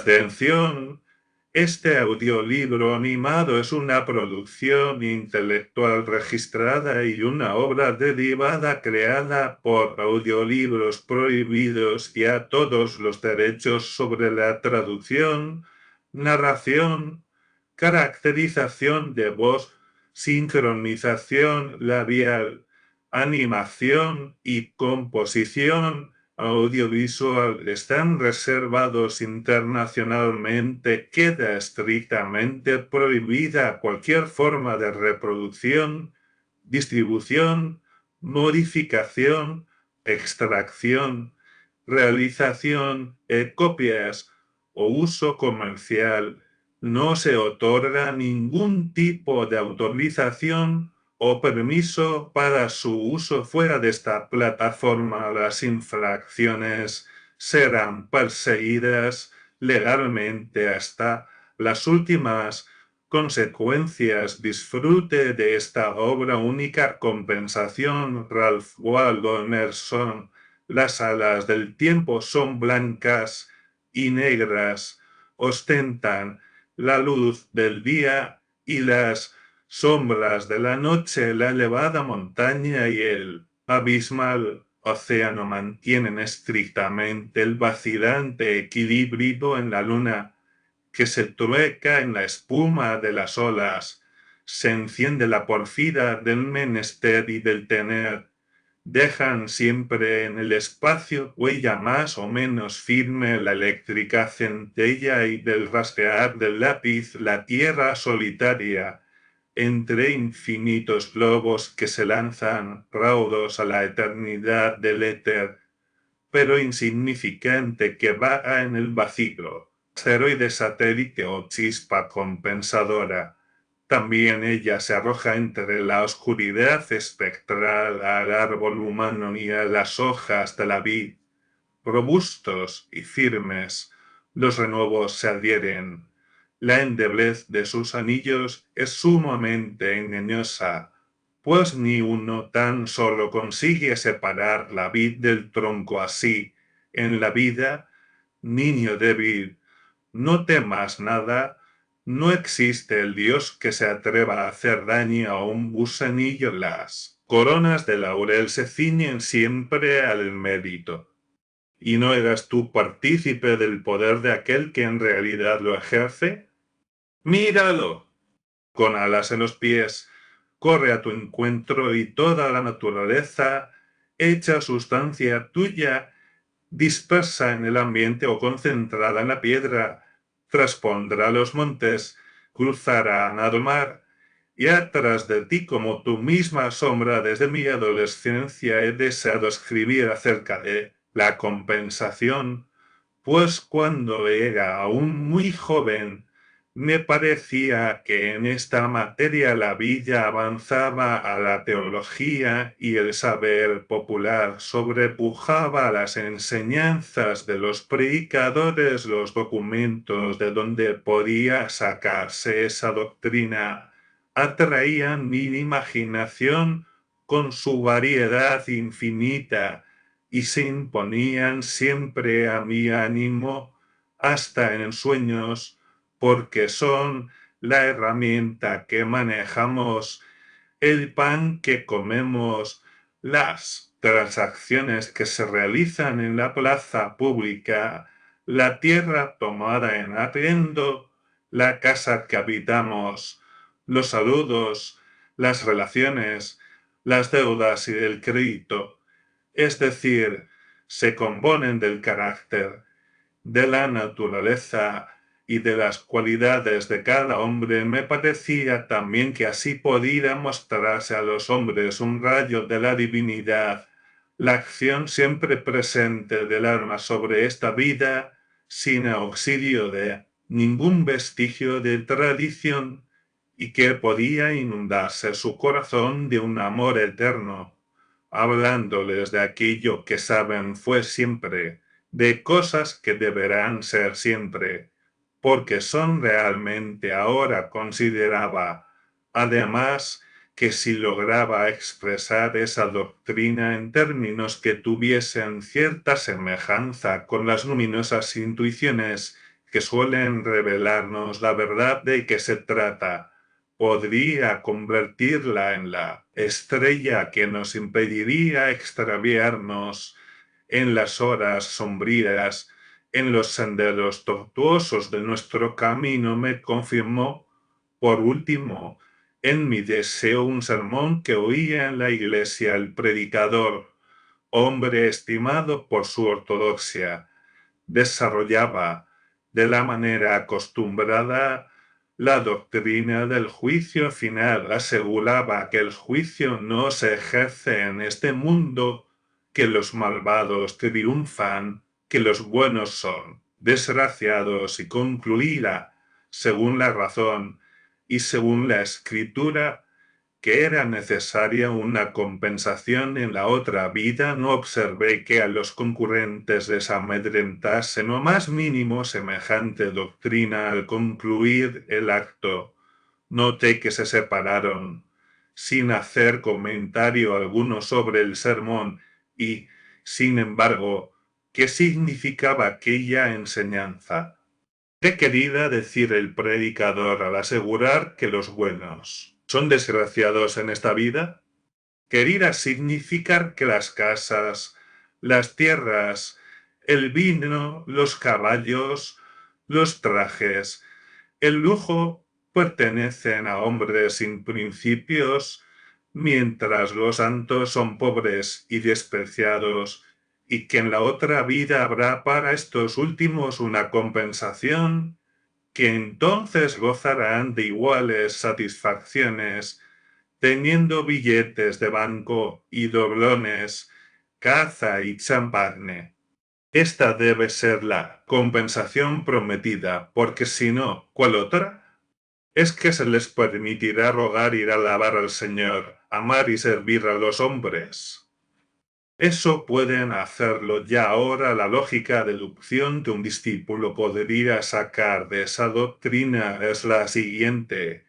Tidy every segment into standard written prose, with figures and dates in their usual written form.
Atención, este audiolibro animado es una producción intelectual registrada y una obra derivada creada por Audiolibros Prohibidos y a todos los derechos sobre la traducción, narración, caracterización de voz, sincronización labial, animación y composición audiovisual están reservados internacionalmente. Queda estrictamente prohibida cualquier forma de reproducción, distribución, modificación, extracción, realización, copias o uso comercial. No se otorga ningún tipo de autorización o permiso para su uso fuera de esta plataforma. Las infracciones serán perseguidas legalmente hasta las últimas consecuencias. Disfrute de esta obra única. Compensación. Ralph Waldo Emerson. Las alas del tiempo son blancas y negras, ostentan la luz del día y las sombras de la noche. La elevada montaña y el abismal océano mantienen estrictamente el vacilante equilibrio en la luna, que se trueca en la espuma de las olas. Se enciende la porfida del menester y del tener. Dejan siempre en el espacio huella más o menos firme la eléctrica centella y del rastrear del lápiz la tierra solitaria entre infinitos globos que se lanzan raudos a la eternidad del éter, pero insignificante, que vaga en el vacío, asteroide satélite o chispa compensadora. También ella se arroja entre la oscuridad espectral al árbol humano y a las hojas de la vid. Robustos y firmes, los renuevos se adhieren. La endeblez de sus anillos es sumamente engañosa, pues ni uno tan solo consigue separar la vid del tronco. Así, en la vida, niño débil, no temas nada. No existe el Dios que se atreva a hacer daño a un gusanillo. Las coronas de laurel se ciñen siempre al mérito. ¿Y no eras tú partícipe del poder de aquel que en realidad lo ejerce? ¡Míralo! Con alas en los pies, corre a tu encuentro y toda la naturaleza, hecha sustancia tuya, dispersa en el ambiente o concentrada en la piedra, traspondrá los montes, cruzará nado mar, y atrás de ti, como tu misma sombra, desde mi adolescencia he deseado escribir acerca de la compensación, pues cuando era aún muy joven, me parecía que en esta materia la vida avanzaba a la teología y el saber popular sobrepujaba las enseñanzas de los predicadores. Los documentos de donde podía sacarse esa doctrina atraían mi imaginación con su variedad infinita y se imponían siempre a mi ánimo, hasta en sueños, porque son la herramienta que manejamos, el pan que comemos, las transacciones que se realizan en la plaza pública, la tierra tomada en arriendo, la casa que habitamos, los saludos, las relaciones, las deudas y el crédito. Es decir, se componen del carácter, de la naturaleza y de las cualidades de cada hombre. Me parecía también que así podía mostrarse a los hombres un rayo de la divinidad, la acción siempre presente del alma sobre esta vida, sin auxilio de ningún vestigio de tradición, y que podía inundarse su corazón de un amor eterno, hablándoles de aquello que saben fue siempre, de cosas que deberán ser siempre, porque son realmente ahora. Consideraba, además, que si lograba expresar esa doctrina en términos que tuviesen cierta semejanza con las luminosas intuiciones que suelen revelarnos la verdad de qué se trata, podría convertirla en la estrella que nos impediría extraviarnos en las horas sombrías, en los senderos tortuosos de nuestro camino, me confirmó, por último, en mi deseo un sermón que oía en la iglesia el predicador, hombre estimado por su ortodoxia. Desarrollaba de la manera acostumbrada la doctrina del juicio final. Aseguraba que el juicio no se ejerce en este mundo, que los malvados triunfan, que los buenos son desgraciados, y concluía, según la razón y según la escritura, que era necesaria una compensación en la otra vida. No observé que a los concurrentes les amedrentase lo más mínimo semejante doctrina al concluir el acto. Noté que se separaron, sin hacer comentario alguno sobre el sermón, y, sin embargo, ¿qué significaba aquella enseñanza? ¿Qué quería decir el predicador al asegurar que los buenos son desgraciados en esta vida? Quería significar que las casas, las tierras, el vino, los caballos, los trajes, el lujo pertenecen a hombres sin principios, mientras los santos son pobres y despreciados, y que en la otra vida habrá para estos últimos una compensación, que entonces gozarán de iguales satisfacciones, teniendo billetes de banco y doblones, caza y champagne. Esta debe ser la compensación prometida, porque si no, ¿cuál otra? ¿Es que se les permitirá rogar y alabar al Señor, amar y servir a los hombres? Eso pueden hacerlo ya ahora. La lógica deducción que un discípulo podría sacar de esa doctrina es la siguiente: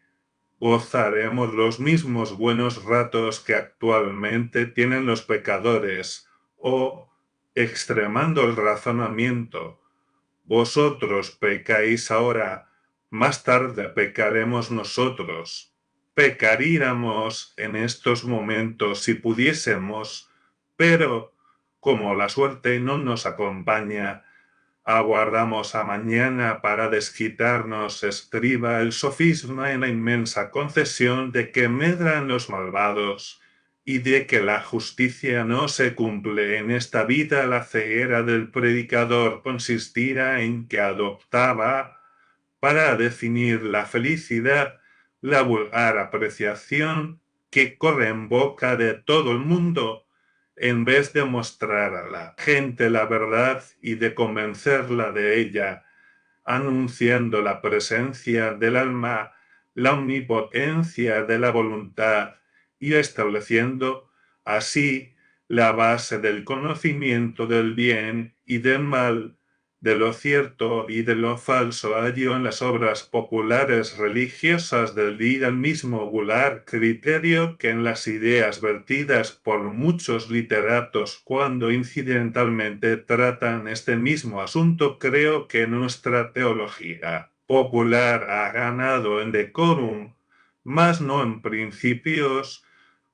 gozaremos los mismos buenos ratos que actualmente tienen los pecadores, o, extremando el razonamiento, vosotros pecáis ahora, más tarde pecaremos nosotros. Pecaríamos en estos momentos si pudiésemos, pero como la suerte no nos acompaña, aguardamos a mañana para desquitarnos. Estriba el sofisma en la inmensa concesión de que medran los malvados y de que la justicia no se cumple en esta vida. La ceguera del predicador consistía en que adoptaba, para definir la felicidad, la vulgar apreciación que corre en boca de todo el mundo, en vez de mostrar a la gente la verdad y de convencerla de ella, anunciando la presencia del alma, la omnipotencia de la voluntad, y estableciendo así la base del conocimiento del bien y del mal, de lo cierto y de lo falso. Halló en las obras populares religiosas del día el mismo vulgar criterio que en las ideas vertidas por muchos literatos cuando incidentalmente tratan este mismo asunto. Creo que nuestra teología popular ha ganado en decorum, mas no en principios,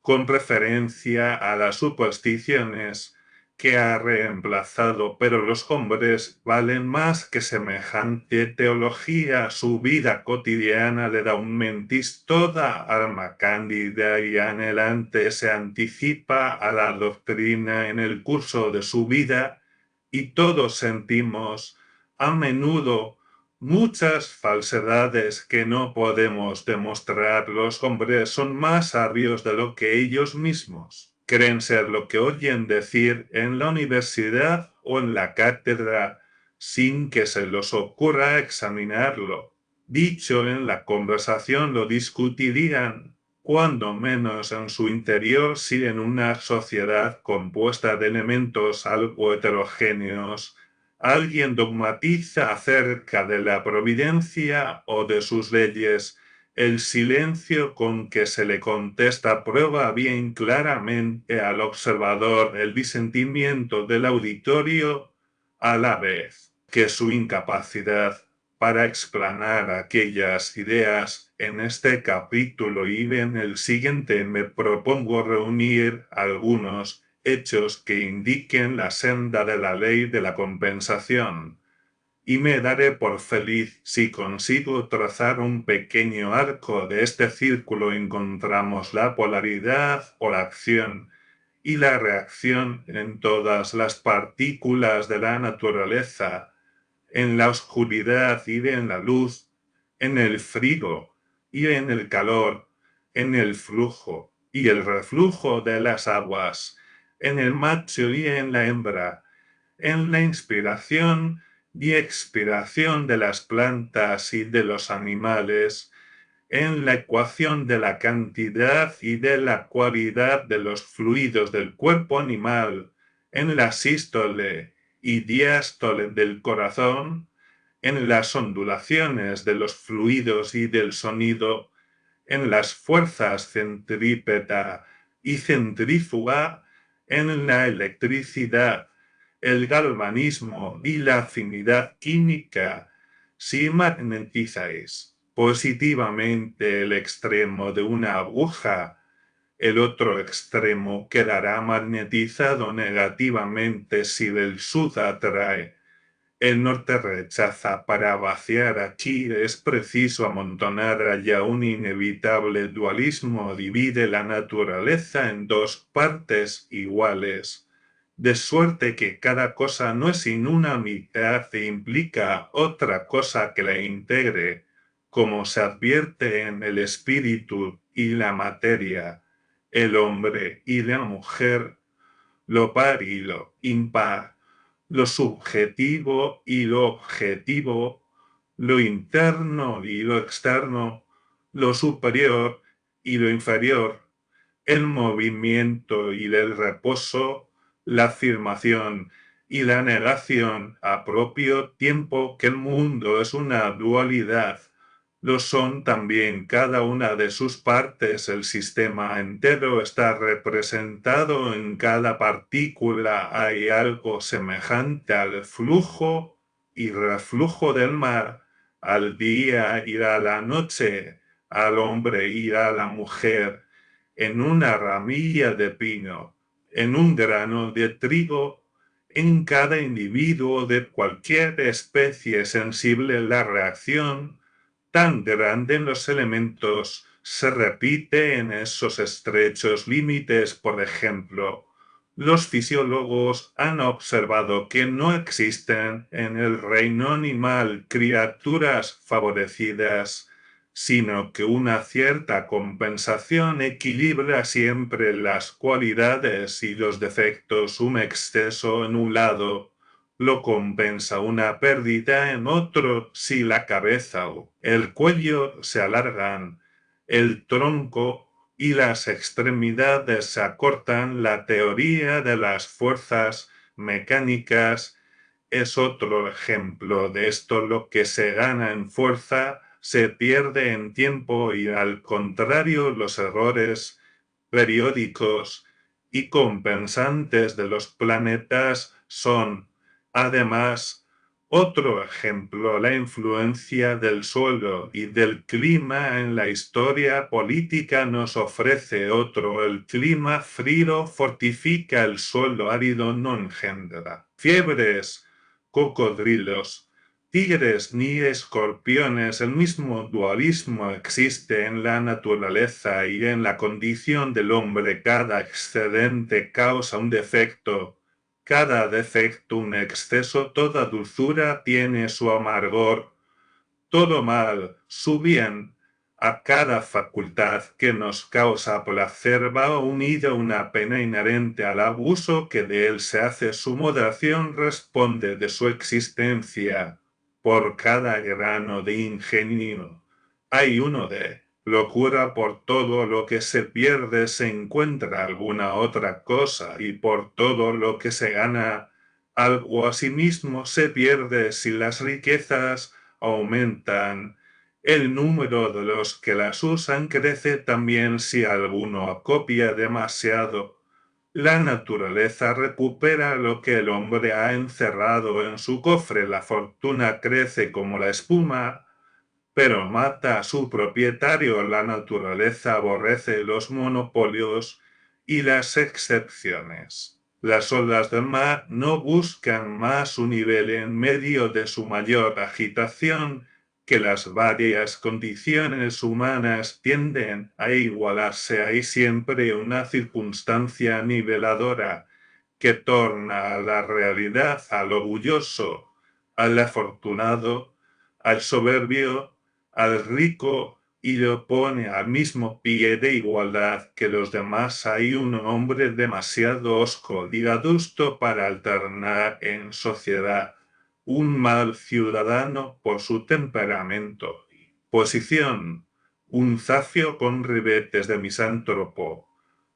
con referencia a las supersticiones que ha reemplazado. Pero los hombres valen más que semejante teología. Su vida cotidiana le da un mentis. Toda alma cándida y anhelante se anticipa a la doctrina en el curso de su vida, y todos sentimos a menudo muchas falsedades que no podemos demostrar. Los hombres son más sabios de lo que ellos mismos creen ser. Lo que oyen decir en la universidad o en la cátedra, sin que se les ocurra examinarlo, dicho en la conversación, lo discutirían, cuando menos en su interior. Si en una sociedad compuesta de elementos algo heterogéneos alguien dogmatiza acerca de la providencia o de sus leyes, el silencio con que se le contesta prueba bien claramente al observador el disentimiento del auditorio, a la vez que su incapacidad para explanar aquellas ideas en este capítulo y en el siguiente me propongo reunir algunos hechos que indiquen la senda de la ley de la compensación, y me daré por feliz si consigo trazar un pequeño arco de este círculo. Encontramos la polaridad o la acción y la reacción en todas las partículas de la naturaleza, en la oscuridad y en la luz, en el frío y en el calor, en el flujo y el reflujo de las aguas, en el macho y en la hembra, en la inspiración y expiración de las plantas y de los animales, en la ecuación de la cantidad y de la cualidad de los fluidos del cuerpo animal, en la sístole y diástole del corazón, en las ondulaciones de los fluidos y del sonido, en las fuerzas centrípeta y centrífuga, en la electricidad, el galvanismo y la afinidad química. Si magnetizáis positivamente el extremo de una aguja, el otro extremo quedará magnetizado negativamente si el sur atrae. El norte rechaza. Para vaciar aquí es preciso amontonar allá. Un inevitable dualismo divide la naturaleza en dos partes iguales, de suerte que cada cosa no es sin una mitad e implica otra cosa que la integre, como se advierte en el espíritu y la materia, el hombre y la mujer, lo par y lo impar, lo subjetivo y lo objetivo, lo interno y lo externo, lo superior y lo inferior, el movimiento y el reposo, la afirmación y la negación a propio tiempo. Que el mundo es una dualidad, lo son también cada una de sus partes. El sistema entero está representado en cada partícula. Hay algo semejante al flujo y reflujo del mar, al día y a la noche, al hombre y a la mujer, en una ramilla de pino, en un grano de trigo, en cada individuo de cualquier especie sensible. La reacción tan grande en los elementos se repite en esos estrechos límites. Por ejemplo, los fisiólogos han observado que no existen en el reino animal criaturas favorecidas, sino que una cierta compensación equilibra siempre las cualidades y los defectos. Un exceso en un lado lo compensa una pérdida en otro. Si la cabeza o el cuello se alargan, el tronco y las extremidades se acortan. La teoría de las fuerzas mecánicas es otro ejemplo de esto. Lo que se gana en fuerza se pierde en tiempo, y al contrario, los errores periódicos y compensantes de los planetas son, además, otro ejemplo. La influencia del suelo y del clima en la historia política nos ofrece otro. El clima frío fortifica, el suelo árido no engendra fiebres, cocodrilos, tigres ni escorpiones. El mismo dualismo existe en la naturaleza y en la condición del hombre. Cada excedente causa un defecto, cada defecto un exceso. Toda dulzura tiene su amargor, todo mal su bien. A cada facultad que nos causa placer va unida una pena inherente al abuso que de él se hace. Su moderación responde de su existencia. Por cada grano de ingenio hay uno de locura. Por todo lo que se pierde se encuentra alguna otra cosa, y por todo lo que se gana algo asimismo se pierde. Si las riquezas aumentan, el número de los que las usan crece también. Si alguno acopia demasiado, La naturaleza recupera lo que el hombre ha encerrado en su cofre. La fortuna crece como la espuma, pero mata a su propietario. La naturaleza aborrece los monopolios y las excepciones. Las olas del mar no buscan más su nivel en medio de su mayor agitación, que las varias condiciones humanas tienden a igualarse. Hay siempre una circunstancia niveladora que torna a la realidad al orgulloso, al afortunado, al soberbio, al rico, y lo pone al mismo pie de igualdad que los demás. Hay un hombre demasiado osco y adusto para alternar en sociedad, un mal ciudadano por su temperamento y posición, un zafio con ribetes de misántropo.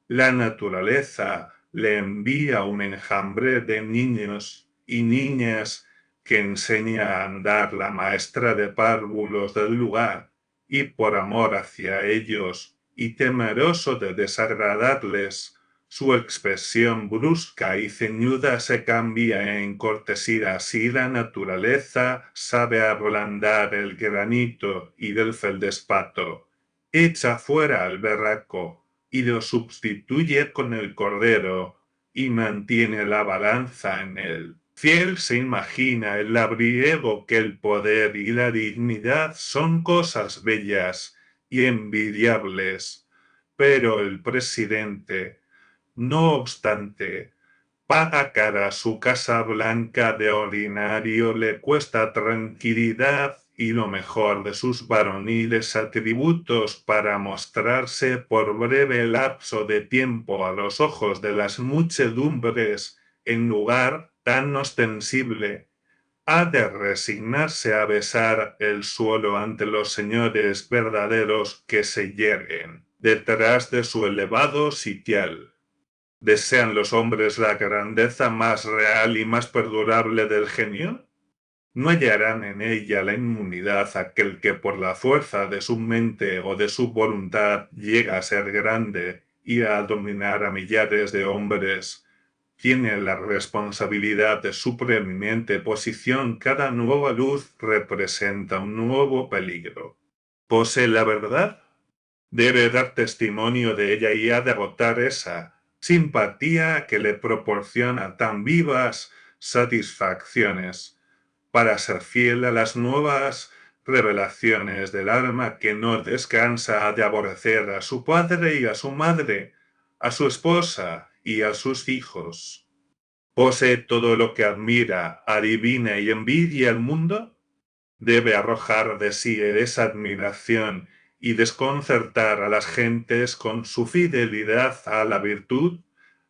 La naturaleza le envía un enjambre de niños y niñas que enseña a andar la maestra de párvulos del lugar, y por amor hacia ellos y temeroso de desagradarles, su expresión brusca y ceñuda se cambia en cortesía. Así la naturaleza sabe ablandar el granito y del feldespato, echa fuera al berraco y lo sustituye con el cordero, y mantiene la balanza en él. Fiel se imagina el labriego que el poder y la dignidad son cosas bellas y envidiables, pero el presidente, no obstante, paga cara. Su casa blanca de ordinario le cuesta tranquilidad y lo mejor de sus varoniles atributos para mostrarse por breve lapso de tiempo a los ojos de las muchedumbres en lugar tan ostensible. Ha de resignarse a besar el suelo ante los señores verdaderos que se yerguen detrás de su elevado sitial. ¿Desean los hombres la grandeza más real y más perdurable del genio? No hallarán en ella la inmunidad aquel que por la fuerza de su mente o de su voluntad llega a ser grande y a dominar a millares de hombres. Tiene la responsabilidad de su preeminente posición. Cada nueva luz representa un nuevo peligro. ¿Posee la verdad? Debe dar testimonio de ella y ha de agotar esa simpatía que le proporciona tan vivas satisfacciones, para ser fiel a las nuevas revelaciones del alma que no descansa. Ha de aborrecer a su padre y a su madre, a su esposa y a sus hijos. ¿Posee todo lo que admira, adivina y envidia el mundo? Debe arrojar de sí esa admiración y desconcertar a las gentes con su fidelidad a la virtud.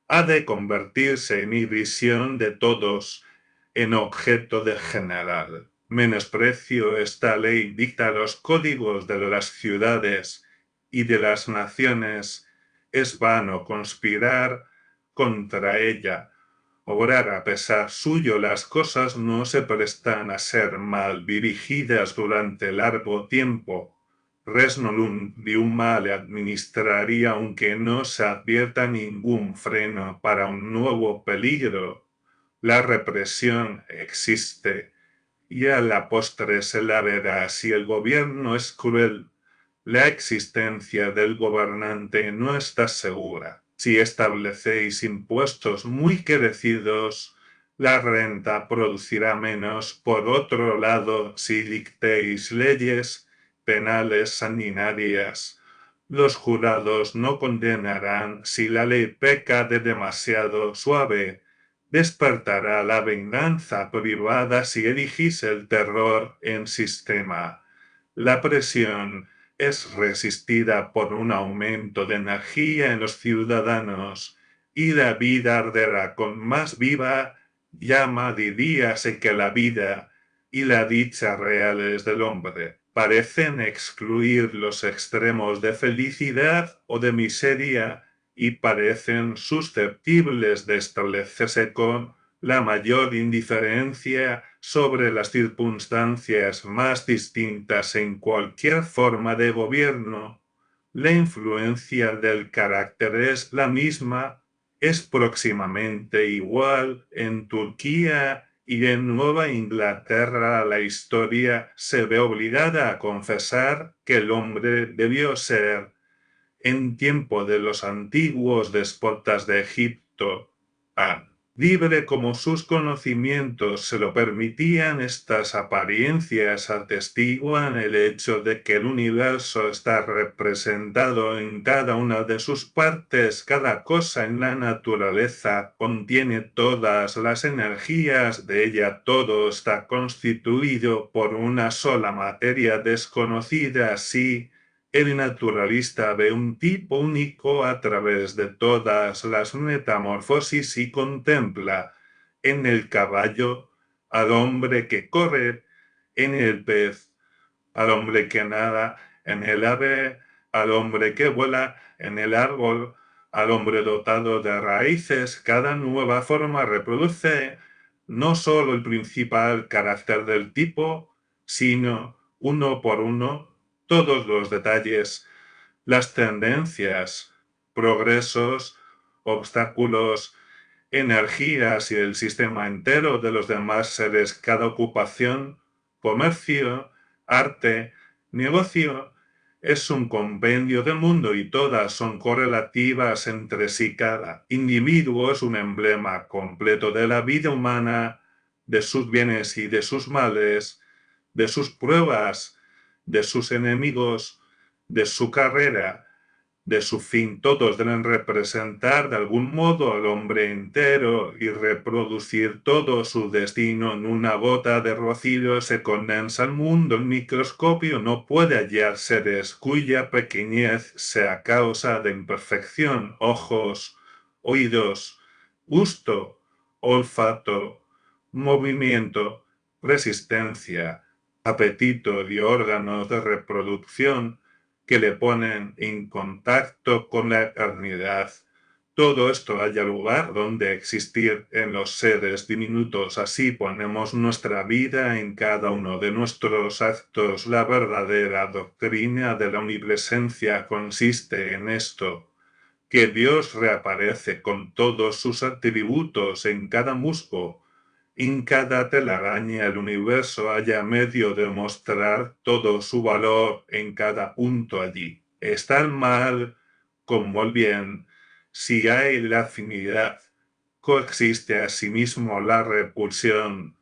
Ha de convertirse en visión de todos, en objeto de general menosprecio. Esta ley dicta los códigos de las ciudades y de las naciones. Es vano conspirar contra ella. Obrar a pesar suyo. Las cosas no se prestan a ser mal dirigidas durante largo tiempo. Res noludium male administraría, aunque no se advierta ningún freno para un nuevo peligro. La represión existe, y a la postre se la verá. Si el gobierno es cruel, la existencia del gobernante no está segura. Si establecéis impuestos muy crecidos, la renta producirá menos. Por otro lado, si dictéis leyes penales sanguinarias, los jurados no condenarán. Si la ley peca de demasiado suave, despertará la venganza privada. Si erigís el terror en sistema, la presión es resistida por un aumento de energía en los ciudadanos, y la vida arderá con más viva llama. Diríase que la vida y la dicha reales del hombre parecen excluir los extremos de felicidad o de miseria, y parecen susceptibles de establecerse con la mayor indiferencia sobre las circunstancias más distintas. En cualquier forma de gobierno, la influencia del carácter es la misma. Es próximamente igual en Turquía y en Nueva Inglaterra. La historia se ve obligada a confesar que el hombre debió ser, en tiempo de los antiguos déspotas de Egipto, libre como sus conocimientos se lo permitían. Estas apariencias atestiguan el hecho de que el universo está representado en cada una de sus partes. Cada cosa en la naturaleza contiene todas las energías de ella. Todo está constituido por una sola materia desconocida. Así, el naturalista ve un tipo único a través de todas las metamorfosis y contempla en el caballo al hombre que corre, en el pez al hombre que nada, en el ave al hombre que vuela, en el árbol al hombre dotado de raíces. Cada nueva forma reproduce no solo el principal carácter del tipo, sino uno por uno todos los detalles, las tendencias, progresos, obstáculos, energías y el sistema entero de los demás seres. Cada ocupación, comercio, arte, negocio, es un compendio del mundo y todas son correlativas entre sí. Cada individuo es un emblema completo de la vida humana, de sus bienes y de sus males, de sus pruebas, de sus enemigos, de su carrera, de su fin. Todos deben representar de algún modo al hombre entero y reproducir todo su destino. En una gota de rocío se condensa el mundo. El microscopio no puede hallar seres cuya pequeñez sea causa de imperfección. Ojos, oídos, gusto, olfato, movimiento, resistencia, apetito y órganos de reproducción que le ponen en contacto con la eternidad. Todo esto haya lugar donde existir en los seres diminutos. Así ponemos nuestra vida en cada uno de nuestros actos. La verdadera doctrina de la omnipresencia consiste en esto, que Dios reaparece con todos sus atributos en cada musgo, en cada telaraña. El universo haya medio de mostrar todo su valor en cada punto. Allí está el mal como el bien. Si hay la afinidad, coexiste asimismo la repulsión.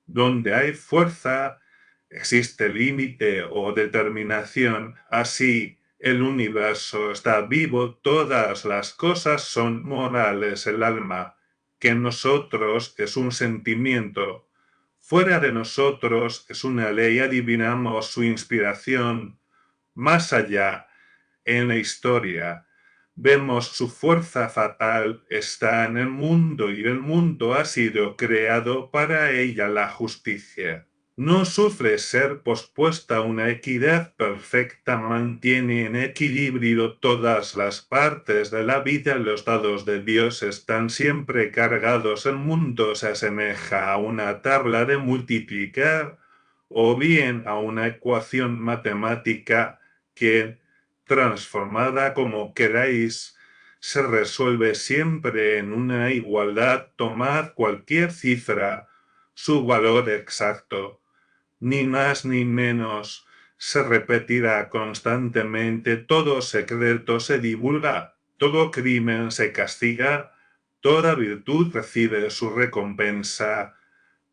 Donde hay fuerza, existe límite o determinación. Así, el universo está vivo, todas las cosas son morales. El alma, que en nosotros es un sentimiento, fuera de nosotros es una ley. Adivinamos su inspiración. Más allá, en la historia, vemos su fuerza fatal. Está en el mundo y el mundo ha sido creado para ella. La justicia no sufre ser pospuesta. Una equidad perfecta mantiene en equilibrio todas las partes de la vida. Los dados de Dios están siempre cargados. El mundo se asemeja a una tabla de multiplicar o bien a una ecuación matemática que, transformada como queráis, se resuelve siempre en una igualdad. Tomad cualquier cifra, su valor exacto, ni más ni menos, se repetirá constantemente. Todo secreto se divulga, todo crimen se castiga, toda virtud recibe su recompensa,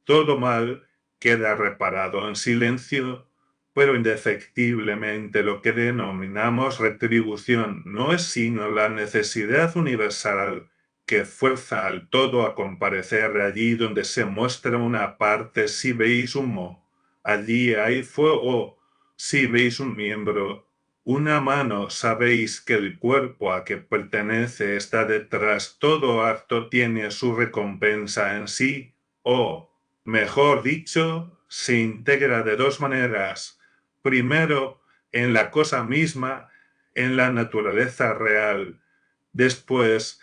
todo mal queda reparado en silencio. Pero indefectiblemente lo que denominamos retribución no es sino la necesidad universal que fuerza al todo a comparecer allí donde se muestra una parte. Si veis humo, allí hay fuego. Si veis un miembro, una mano, sabéis que el cuerpo a que pertenece está detrás. Todo acto tiene su recompensa en sí, o, mejor dicho, se integra de dos maneras. Primero, en la cosa misma, en la naturaleza real. Después,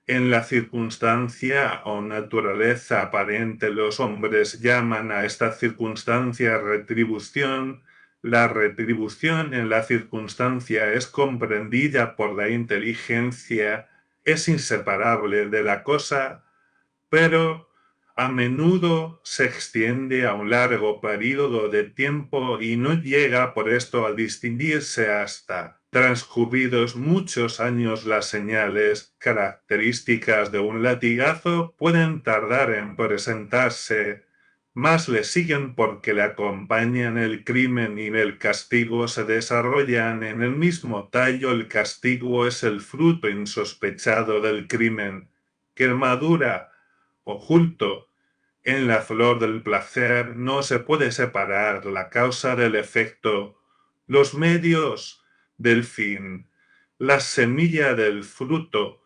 en la circunstancia o naturaleza aparente. Los hombres llaman a esta circunstancia retribución. La retribución en la circunstancia es comprendida por la inteligencia es inseparable de la cosa, pero a menudo se extiende a un largo período de tiempo y no llega por esto a distinguirse hasta transcurridos muchos años. Las señales características de un latigazo pueden tardar en presentarse, mas le siguen porque le acompañan el crimen y el castigo se desarrollan en el mismo tallo. El castigo es el fruto insospechado del crimen, que madura oculto en la flor del placer. No se puede separar la causa del efecto, los medios del fin, la semilla del fruto,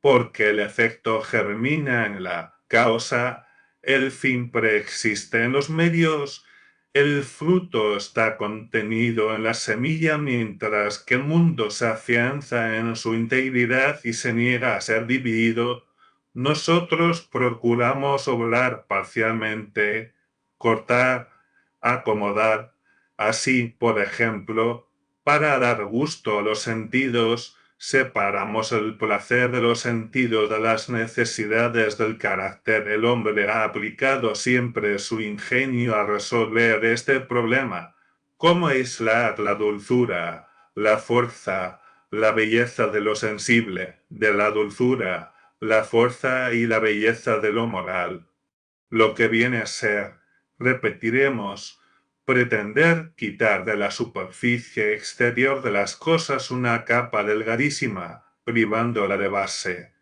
porque el efecto germina en la causa, el fin preexiste en los medios, el fruto está contenido en la semilla, mientras que el mundo se afianza en su integridad y se niega a ser dividido. Nosotros procuramos obrar parcialmente, cortar, acomodar, así, por ejemplo, para dar gusto a los sentidos, separamos el placer de los sentidos de las necesidades del carácter. El hombre ha aplicado siempre su ingenio a resolver este problema. ¿Cómo aislar la dulzura, la fuerza, la belleza de lo sensible, de la dulzura, la fuerza y la belleza de lo moral? Lo que viene a ser, repetiremos, pretender quitar de la superficie exterior de las cosas una capa delgadísima, privándola de base.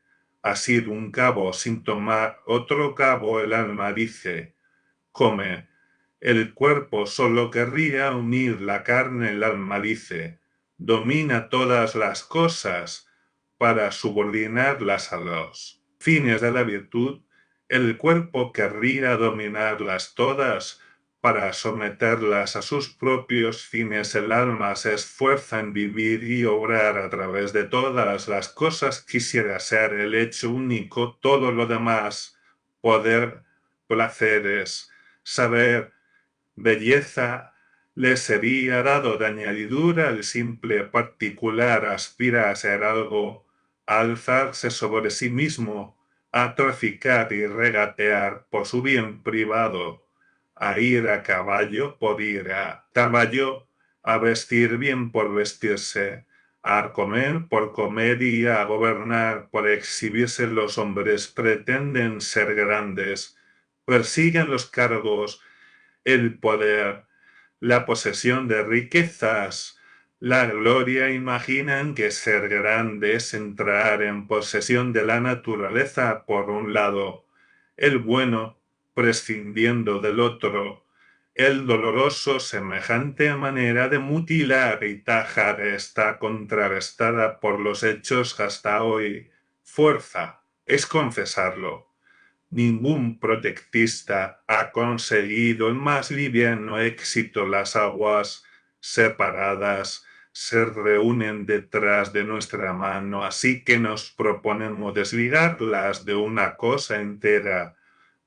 Así de un cabo sin tomar otro cabo, el alma dice, come. El cuerpo solo querría unir la carne, el alma dice, domina todas las cosas para subordinarlas a los fines de la virtud. El cuerpo querría dominarlas todas para someterlas a sus propios fines. El alma se esfuerza en vivir y obrar a través de todas las cosas. Quisiera ser el hecho único, todo lo demás, poder, placeres, saber, belleza, le sería dado de añadidura. El simple particular aspira a ser algo, a alzarse sobre sí mismo, a traficar y regatear por su bien privado, a ir a caballo por ir a caballo, a vestir bien por vestirse, a comer por comer y a gobernar por exhibirse. Los hombres pretenden ser grandes, persiguen los cargos, el poder, la posesión de riquezas, la gloria. Imaginan que ser grande es entrar en posesión de la naturaleza por un lado, el bueno prescindiendo del otro, el doloroso. Semejante manera de mutilar y tajar está contrarrestada por los hechos hasta hoy. Fuerza es confesarlo. Ningún protectista ha conseguido el más liviano éxito. Las aguas separadas se reúnen detrás de nuestra mano, así que nos proponemos desligarlas de una cosa entera.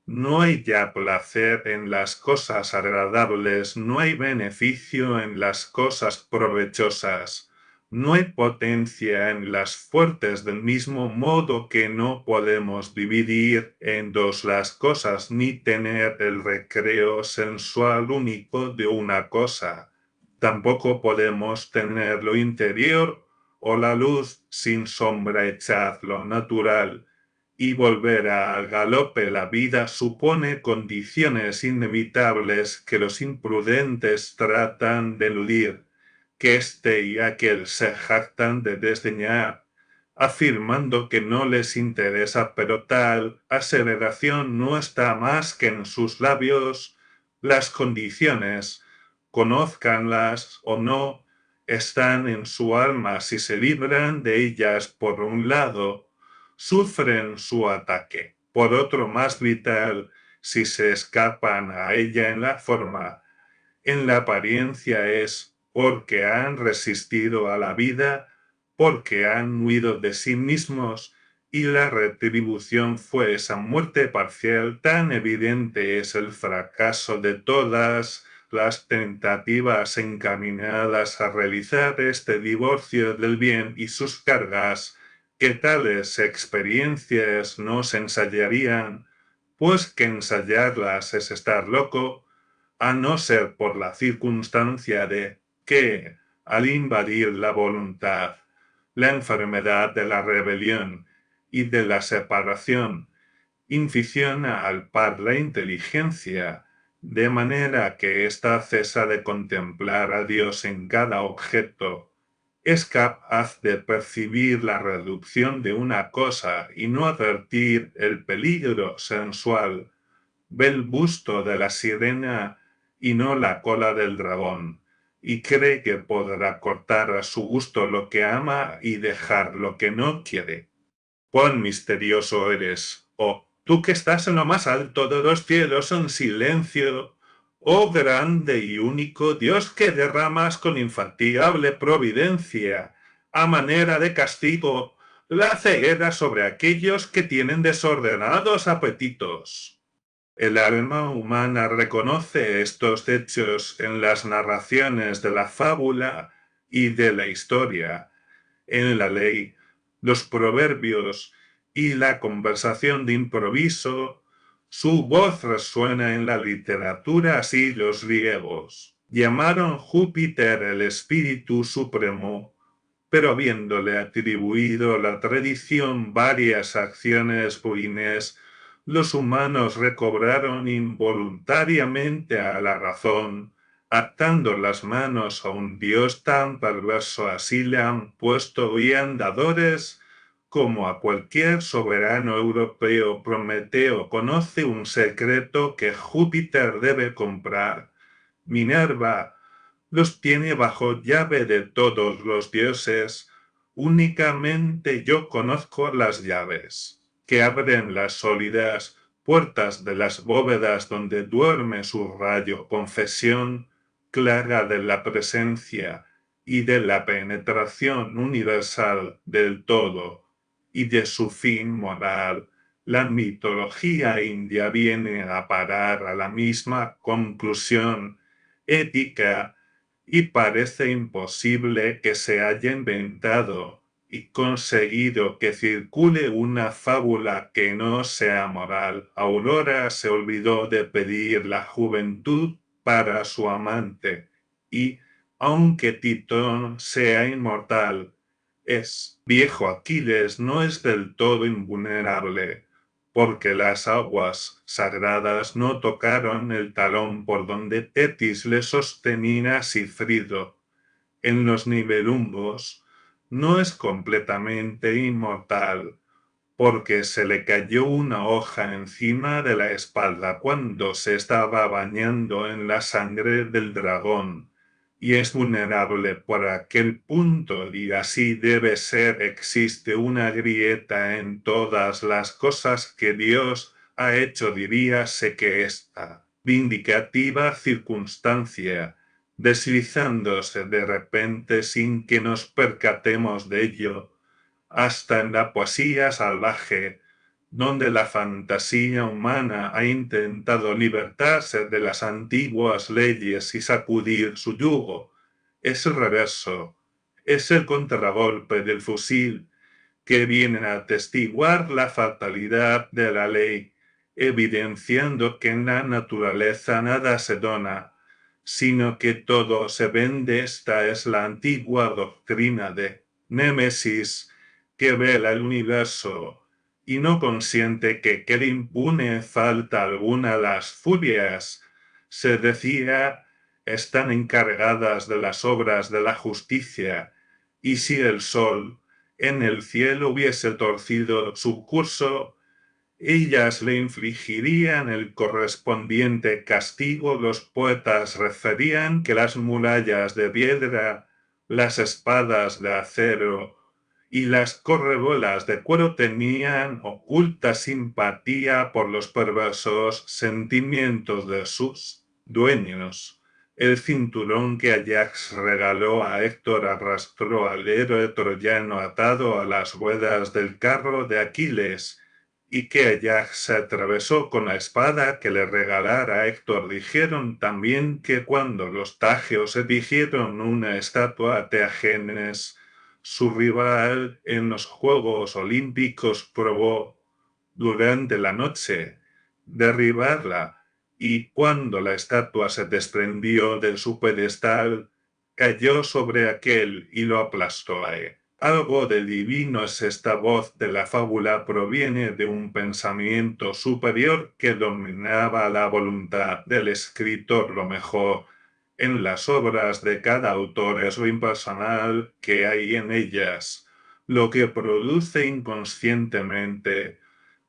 No hay ya placer en las cosas agradables, no hay beneficio en las cosas provechosas. No hay potencia en las fuertes, del mismo modo que no podemos dividir en dos las cosas ni tener el recreo sensual único de una cosa. Tampoco podemos tener lo interior o la luz sin sombra. Echad lo natural y volver al galope. La vida supone condiciones inevitables que los imprudentes tratan de eludir, que este y aquel se jactan de desdeñar, afirmando que no les interesa, pero tal aseveración no está más que en sus labios. Las condiciones, conózcanlas o no, están en su alma. Si se libran de ellas por un lado, sufren su ataque. Por otro, más vital, si se escapan a ella en la forma, en la apariencia, es porque han resistido a la vida, porque han huido de sí mismos, y la retribución fue esa muerte parcial. Tan evidente es el fracaso de todas las tentativas encaminadas a realizar este divorcio del bien y sus cargas, que tales experiencias no se ensayarían, pues que ensayarlas es estar loco, a no ser por la circunstancia de que, al invadir la voluntad, la enfermedad de la rebelión y de la separación inficiona al par la inteligencia, de manera que ésta cesa de contemplar a Dios en cada objeto, es capaz de percibir la reducción de una cosa y no advertir el peligro sensual, ve el busto de la sirena y no la cola del dragón, y cree que podrá cortar a su gusto lo que ama y dejar lo que no quiere. Cuán misterioso eres, oh, tú que estás en lo más alto de los cielos en silencio, oh grande y único Dios que derramas con infatigable providencia, a manera de castigo, la ceguera sobre aquellos que tienen desordenados apetitos. El alma humana reconoce estos hechos en las narraciones de la fábula y de la historia, en la ley, los proverbios y la conversación de improviso. Su voz resuena en la literatura, así los griegos llamaron Júpiter el Espíritu Supremo, pero habiéndole atribuido la tradición varias acciones ruines, los humanos recobraron involuntariamente a la razón, atando las manos a un Dios tan perverso, así le han puesto viandadores como a cualquier soberano europeo. Prometeo conoce un secreto que Júpiter debe comprar. Minerva los tiene bajo llave de todos los dioses. Únicamente yo conozco las llaves, que abren las sólidas puertas de las bóvedas donde duerme su rayo, confesión clara de la presencia y de la penetración universal del todo y de su fin moral. La mitología india viene a parar a la misma conclusión ética y parece imposible que se haya inventado y conseguido que circule una fábula que no sea moral. Aurora se olvidó de pedir la juventud para su amante y, aunque Titón sea inmortal, es viejo Aquiles no es del todo invulnerable, porque las aguas sagradas no tocaron el talón por donde Tetis le sostenía a Sifrido. En los nivelumbos no es completamente inmortal, porque se le cayó una hoja encima de la espalda cuando se estaba bañando en la sangre del dragón, y es vulnerable por aquel punto, y así debe ser. Existe una grieta en todas las cosas que Dios ha hecho, diríase que esta vindicativa circunstancia, deslizándose de repente sin que nos percatemos de ello, hasta en la poesía salvaje, donde la fantasía humana ha intentado libertarse de las antiguas leyes y sacudir su yugo. Es el reverso, es el contragolpe del fusil que viene a atestiguar la fatalidad de la ley, evidenciando que en la naturaleza nada se dona, sino que todo se vende. Esta es la antigua doctrina de Némesis, que vela el universo y no consiente que quede impune falta alguna. Las furias, se decía, están encargadas de las obras de la justicia, y si el sol en el cielo hubiese torcido su curso, ellas le infligirían el correspondiente castigo. Los poetas referían que las murallas de piedra, las espadas de acero y las correbolas de cuero tenían oculta simpatía por los perversos sentimientos de sus dueños. El cinturón que Ajax regaló a Héctor arrastró al héroe troyano atado a las ruedas del carro de Aquiles, y que Ajax se atravesó con la espada que le regalara a Héctor. Dijeron también que cuando los tageos erigieron una estatua a Teagenes, su rival en los Juegos Olímpicos probó durante la noche derribarla, y cuando la estatua se desprendió de su pedestal, cayó sobre aquel y lo aplastó a él. Algo de divino es esta voz de la fábula, proviene de un pensamiento superior que dominaba la voluntad del escritor. Lo mejor en las obras de cada autor es lo impersonal que hay en ellas, lo que produce inconscientemente,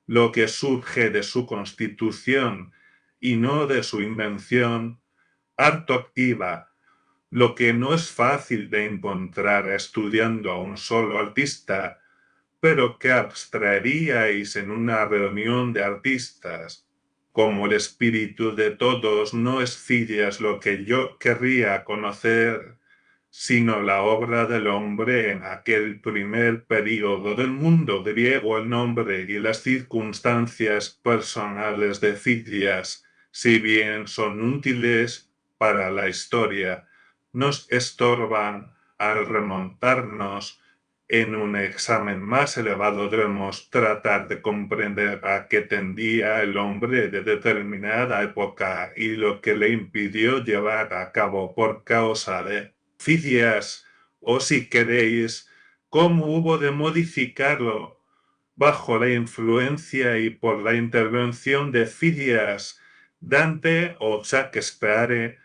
lo que surge de su constitución y no de su invención, harto activa, lo que no es fácil de encontrar estudiando a un solo artista, pero que abstraeríais en una reunión de artistas. Como el espíritu de todos no es Fidias lo que yo querría conocer, sino la obra del hombre en aquel primer período del mundo griego. El nombre y las circunstancias personales de Fidias, si bien son útiles para la historia, nos estorban al remontarnos. En un examen más elevado debemos tratar de comprender a qué tendía el hombre de determinada época y lo que le impidió llevar a cabo por causa de Fidias, o si queréis, cómo hubo de modificarlo bajo la influencia y por la intervención de Fidias. Dante o Shakespeare,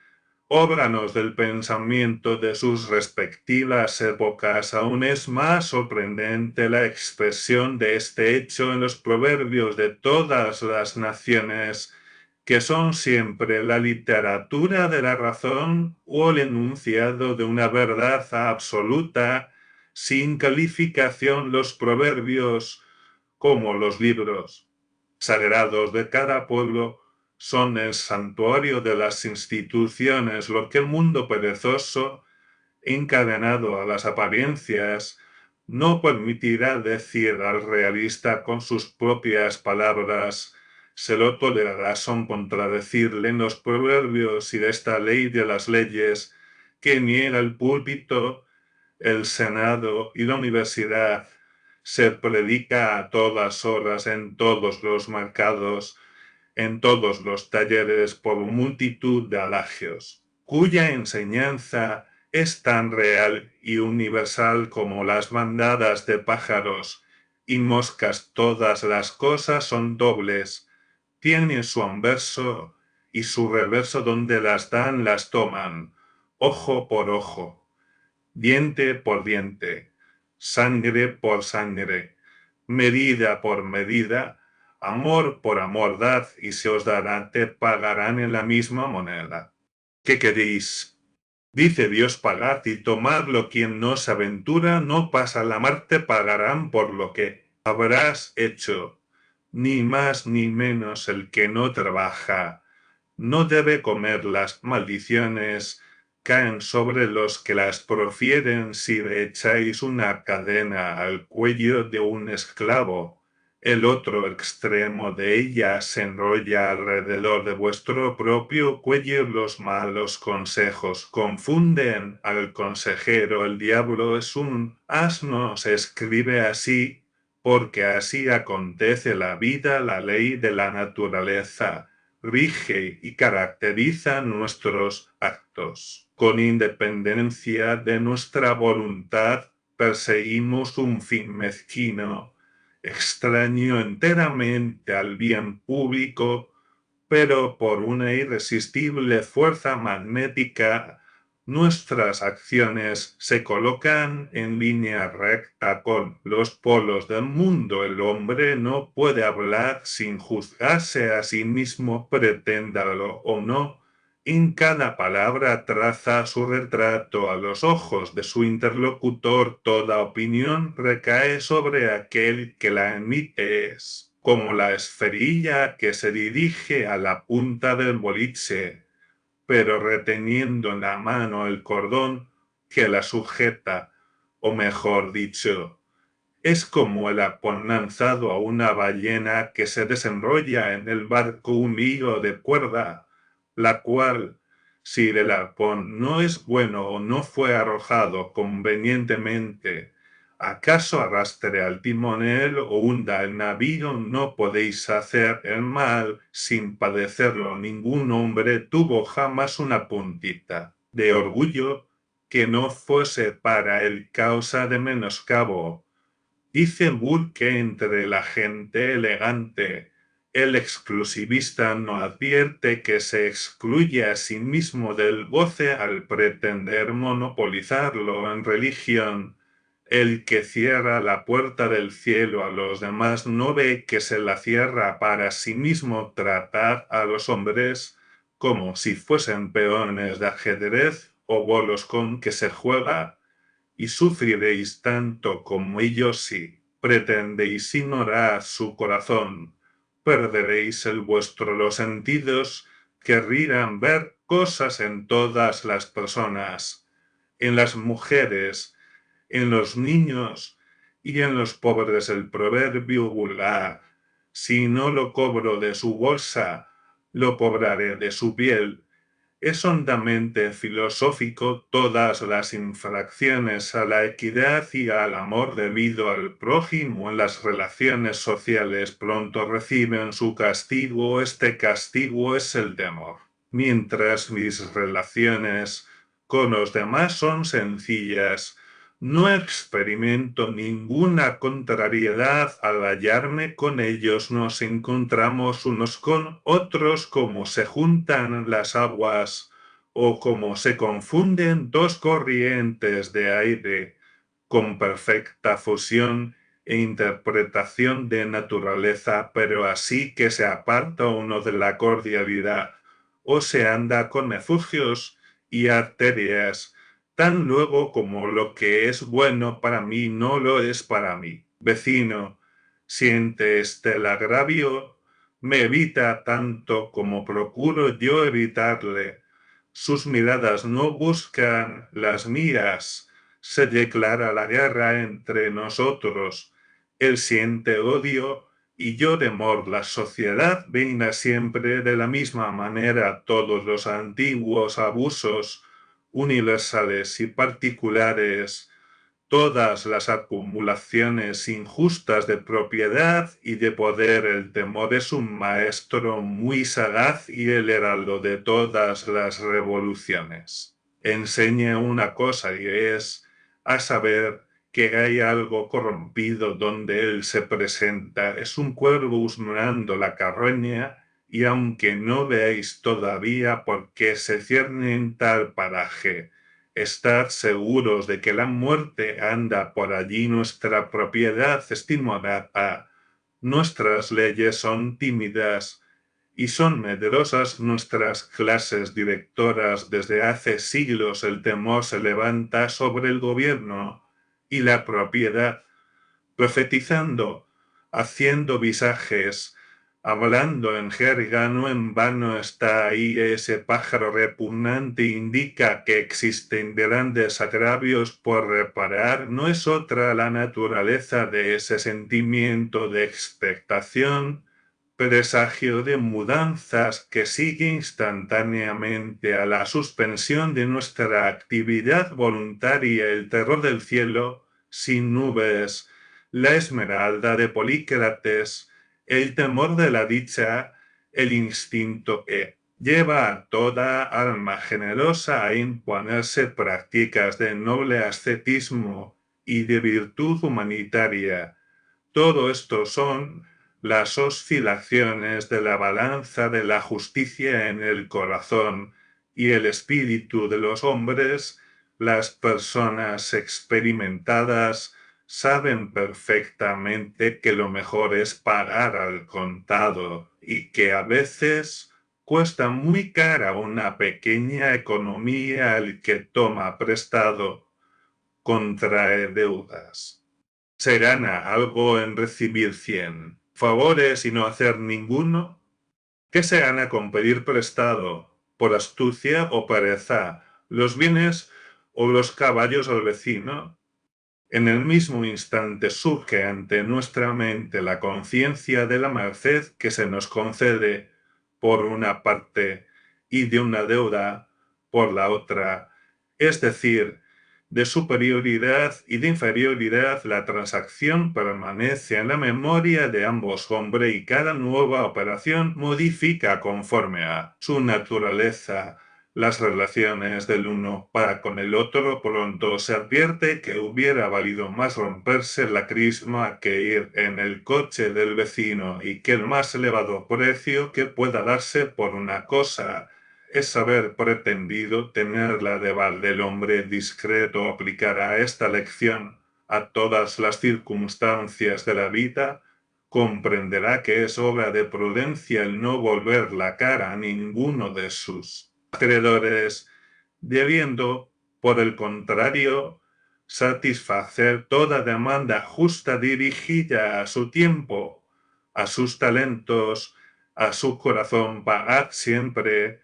óbranos del pensamiento de sus respectivas épocas. Aún es más sorprendente la expresión de este hecho en los proverbios de todas las naciones, que son siempre la literatura de la razón o el enunciado de una verdad absoluta, sin calificación. Los proverbios, como los libros sagrados de cada pueblo, son el santuario de las instituciones. Lo que el mundo perezoso, encadenado a las apariencias, no permitirá decir al realista con sus propias palabras, se lo tolerará. Son contradecirle en los proverbios y de esta ley de las leyes, que niega el púlpito, el senado y la universidad, se predica a todas horas en todos los mercados, en todos los talleres, por multitud de adagios, cuya enseñanza es tan real y universal como las bandadas de pájaros y moscas. Todas las cosas son dobles, tienen su anverso y su reverso, donde las dan las toman, ojo por ojo, diente por diente, sangre por sangre, medida por medida, amor por amor dad, y se os dará, te pagarán en la misma moneda. ¿Qué queréis? Dice Dios: pagad y tomadlo. Quien no se aventura no pasa la mar. Te pagarán por lo que habrás hecho, ni más ni menos. El que no trabaja no debe comer. Las maldiciones caen sobre los que las profieren. Si le echáis una cadena al cuello de un esclavo, el otro extremo de ella se enrolla alrededor de vuestro propio cuello. Los malos consejos confunden al consejero. El diablo es un asno. Se escribe así porque así acontece la vida. La ley de la naturaleza rige y caracteriza nuestros actos. Con independencia de nuestra voluntad, perseguimos un fin mezquino, extraño enteramente al bien público, pero por una irresistible fuerza magnética, nuestras acciones se colocan en línea recta con los polos del mundo. El hombre no puede hablar sin juzgarse a sí mismo, preténdalo o no. En cada palabra traza su retrato a los ojos de su interlocutor. Toda opinión recae sobre aquel que la emite. Es como la esferilla que se dirige a la punta del boliche, pero reteniendo en la mano el cordón que la sujeta, o mejor dicho, es como el arpón lanzado a una ballena que se desenrolla en el barco un hilo de cuerda, la cual, si el arpón no es bueno o no fue arrojado convenientemente, ¿Acaso arrastre al timonel o hunda el navío? No podéis hacer el mal sin padecerlo. Ningún hombre tuvo jamás una puntita de orgullo que no fuese para él causa de menoscabo. Dice Wood que entre la gente elegante, el exclusivista no advierte que se excluye a sí mismo del goce al pretender monopolizarlo en religión. El que cierra la puerta del cielo a los demás no ve que se la cierra para sí mismo tratar a los hombres como si fuesen peones de ajedrez o bolos con que se juega, y sufriréis tanto como ellos si pretendéis ignorar su corazón. Perderéis el vuestro los sentidos, querrían ver cosas en todas las personas, en las mujeres, en los niños y en los pobres. El proverbio vulgar: si no lo cobro de su bolsa, lo cobraré de su piel, es hondamente filosófico. Todas las infracciones a la equidad y al amor debido al prójimo en las relaciones sociales pronto reciben su castigo. Este castigo es el temor. Mientras mis relaciones con los demás son sencillas, no experimento ninguna contrariedad al hallarme con ellos. Nos encontramos unos con otros como se juntan las aguas o como se confunden dos corrientes de aire, con perfecta fusión e interpretación de naturaleza, pero así que se aparta uno de la cordialidad o se anda con efugios y arterias, tan luego como lo que es bueno para mí no lo es para mí. Vecino, siente el agravio, me evita tanto como procuro yo evitarle. Sus miradas no buscan las mías. Se declara la guerra entre nosotros. Él siente odio y yo temor. La sociedad venga siempre de la misma manera. Todos los antiguos abusos, universales y particulares, todas las acumulaciones injustas de propiedad y de poder. El temor es un maestro muy sagaz y el heraldo de todas las revoluciones. Enseña una cosa, y es a saber que hay algo corrompido donde él se presenta. Es un cuervo husmeando la carroña, y aunque no veáis todavía por qué se cierne en tal paraje, estad seguros de que la muerte anda por allí. Nuestra propiedad es timorata, nuestras leyes son tímidas y son medrosas nuestras clases directoras. Desde hace siglos el temor se levanta sobre el gobierno y la propiedad, profetizando, haciendo visajes, hablando en jerga. No en vano está ahí ese pájaro repugnante, indica que existen grandes agravios por reparar. No es otra la naturaleza de ese sentimiento de expectación, presagio de mudanzas que sigue instantáneamente a la suspensión de nuestra actividad voluntaria. El terror del cielo sin nubes, la esmeralda de Polícrates, el temor de la dicha, el instinto que lleva a toda alma generosa a imponerse prácticas de noble ascetismo y de virtud humanitaria. Todo esto son las oscilaciones de la balanza de la justicia en el corazón y el espíritu de los hombres. Las personas experimentadas saben perfectamente que lo mejor es pagar al contado y que a veces cuesta muy cara una pequeña economía al que toma prestado, contrae deudas. ¿Se gana algo en recibir 100 favores y no hacer ninguno? ¿Qué se gana con pedir prestado, por astucia o pereza, los bienes o los caballos al vecino? En el mismo instante surge ante nuestra mente la conciencia de la merced que se nos concede por una parte y de una deuda por la otra, es decir, de superioridad y de inferioridad, la transacción permanece en la memoria de ambos hombres y cada nueva operación modifica conforme a su naturaleza las relaciones del uno para con el otro. Pronto se advierte que hubiera valido más romperse la crisma que ir en el coche del vecino y que el más elevado precio que pueda darse por una cosa es haber pretendido tenerla de balde. El hombre discreto aplicará esta lección a todas las circunstancias de la vida, comprenderá que es obra de prudencia el no volver la cara a ninguno de sus acreedores, debiendo, por el contrario, satisfacer toda demanda justa dirigida a su tiempo, a sus talentos, a su corazón. Pagad siempre.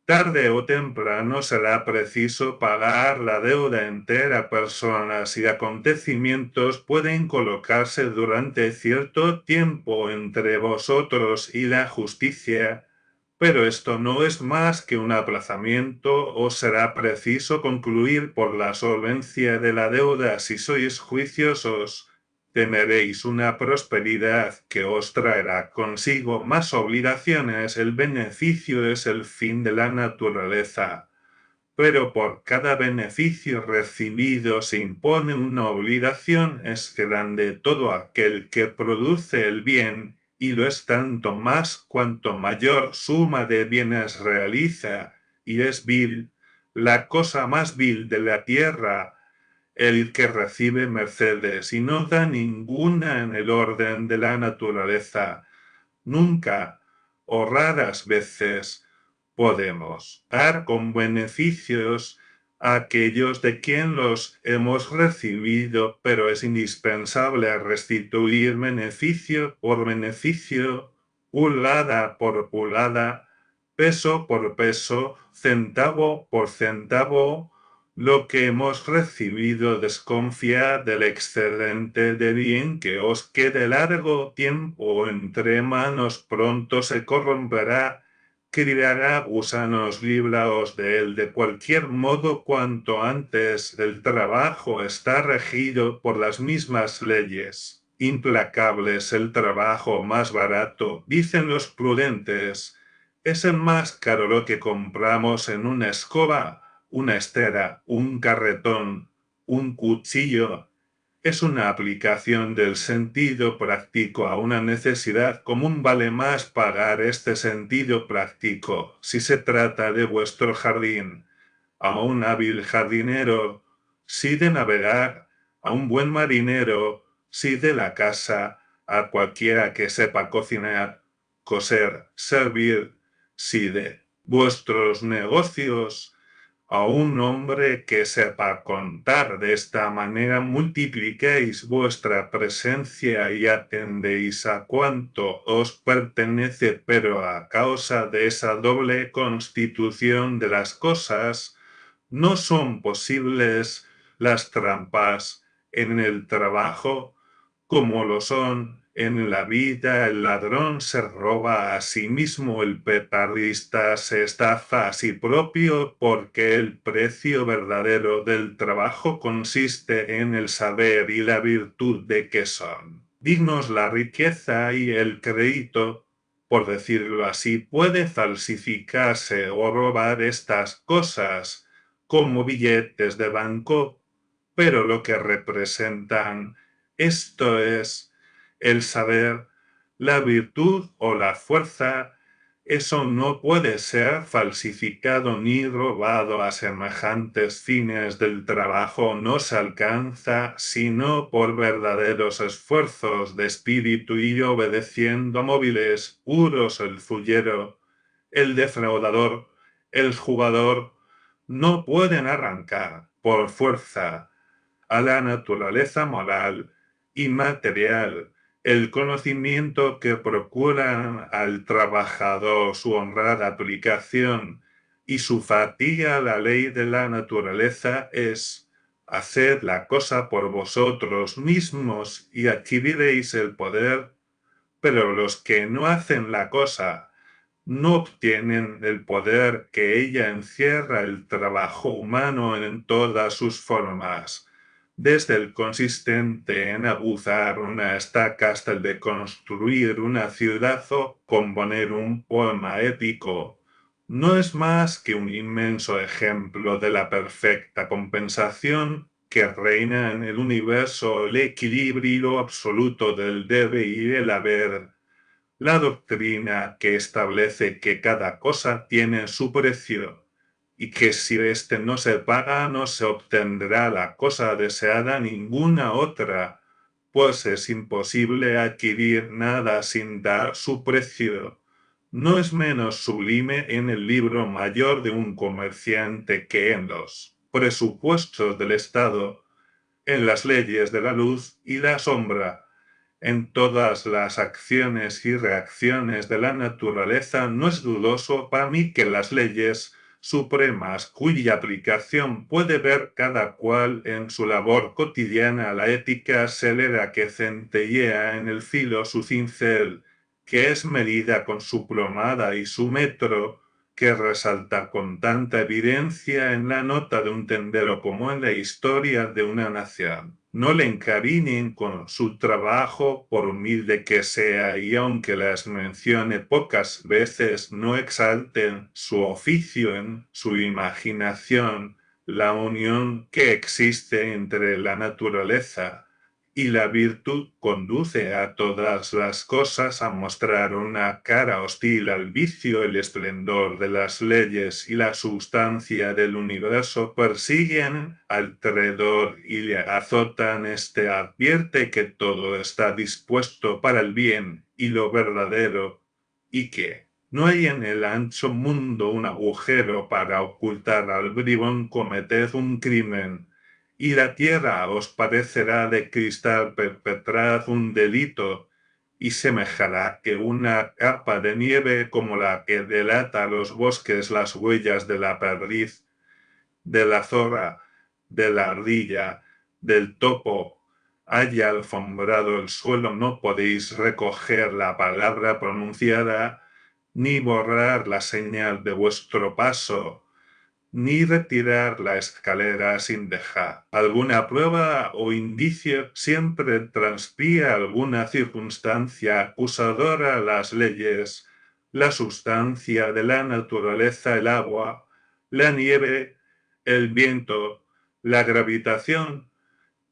Tarde o temprano será preciso pagar la deuda entera. Personas y acontecimientos pueden colocarse durante cierto tiempo entre vosotros y la justicia, pero esto no es más que un aplazamiento. Os será preciso concluir por la solvencia de la deuda. Si sois juiciosos, teneréis una prosperidad que os traerá consigo más obligaciones. El beneficio es el fin de la naturaleza, pero por cada beneficio recibido se impone una obligación. Es grande todo aquel que produce el bien, y lo es tanto más cuanto mayor suma de bienes realiza, y es vil, la cosa más vil de la tierra, el que recibe mercedes y no da ninguna en el orden de la naturaleza. Nunca o raras veces podemos dar con beneficios a aquellos de quien los hemos recibido, pero es indispensable restituir beneficio por beneficio, pulgada por pulgada, peso por peso, centavo por centavo, lo que hemos recibido. Desconfiad del excedente de bien que os quede largo tiempo entre manos, pronto se corromperá, criará gusanos. Libraos de él. De cualquier modo, cuanto antes el trabajo está regido por las mismas leyes implacables. El trabajo más barato, dicen los prudentes, es el más caro. Lo que compramos en una escoba, una estera, un carretón, un cuchillo, es una aplicación del sentido práctico a una necesidad común. Vale más pagar este sentido práctico si se trata de vuestro jardín a un hábil jardinero, si de navegar, a un buen marinero, si de la casa, a cualquiera que sepa cocinar, coser, servir, si de vuestros negocios, a un hombre que sepa contar. De esta manera multipliquéis vuestra presencia y atendéis a cuanto os pertenece, pero a causa de esa doble constitución de las cosas, no son posibles las trampas en el trabajo, como lo son en la vida. El ladrón se roba a sí mismo, el petardista se estafa a sí propio, porque el precio verdadero del trabajo consiste en el saber y la virtud de que son dignos. La riqueza y el crédito, por decirlo así, puede falsificarse o robar estas cosas como billetes de banco, pero lo que representan, esto es, el saber, la virtud o la fuerza, eso no puede ser falsificado ni robado. A semejantes fines del trabajo no se alcanza sino por verdaderos esfuerzos de espíritu y obedeciendo a móviles puros. El fullero, el defraudador, el jugador, no pueden arrancar por fuerza a la naturaleza moral y material el conocimiento que procuran al trabajador, su honrada aplicación y su fatiga. La ley de la naturaleza es: haced la cosa por vosotros mismos y adquiriréis el poder. Pero los que no hacen la cosa no obtienen el poder que ella encierra el trabajo humano en todas sus formas, desde el consistente en aguzar una estaca hasta el de construir una ciudad o componer un poema épico. No es más que un inmenso ejemplo de la perfecta compensación que reina en el universo, el equilibrio absoluto del debe y el haber. La doctrina que establece que cada cosa tiene su precio y que si éste no se paga no se obtendrá la cosa deseada ninguna otra, pues es imposible adquirir nada sin dar su precio. No es menos sublime en el libro mayor de un comerciante que en los presupuestos del Estado, en las leyes de la luz y la sombra. En todas las acciones y reacciones de la naturaleza no es dudoso para mí que las leyes supremas cuya aplicación puede ver cada cual en su labor cotidiana, la ética celera que centellea en el filo su cincel, que es medida con su plomada y su metro, que resalta con tanta evidencia en la nota de un tendero como en la historia de una nación. No le encariñen con su trabajo, por humilde que sea, y aunque las mencione pocas veces, no exalten su oficio en su imaginación, la unión que existe entre la naturaleza y la virtud conduce a todas las cosas a mostrar una cara hostil al vicio. El esplendor de las leyes y la sustancia del universo persiguen alrededor y le azotan. Este advierte que todo está dispuesto para el bien y lo verdadero, y que no hay en el ancho mundo un agujero para ocultar al bribón. Cometed un crimen y la tierra os parecerá de cristal. Perpetrad un delito y semejará que una capa de nieve como la que delata los bosques las huellas de la perdiz, de la zorra, de la ardilla, del topo, haya alfombrado el suelo. No podéis recoger la palabra pronunciada, ni borrar la señal de vuestro paso, ni retirar la escalera sin dejar alguna prueba o indicio. Siempre transpía alguna circunstancia acusadora. Las leyes, la sustancia de la naturaleza, el agua, la nieve, el viento, la gravitación,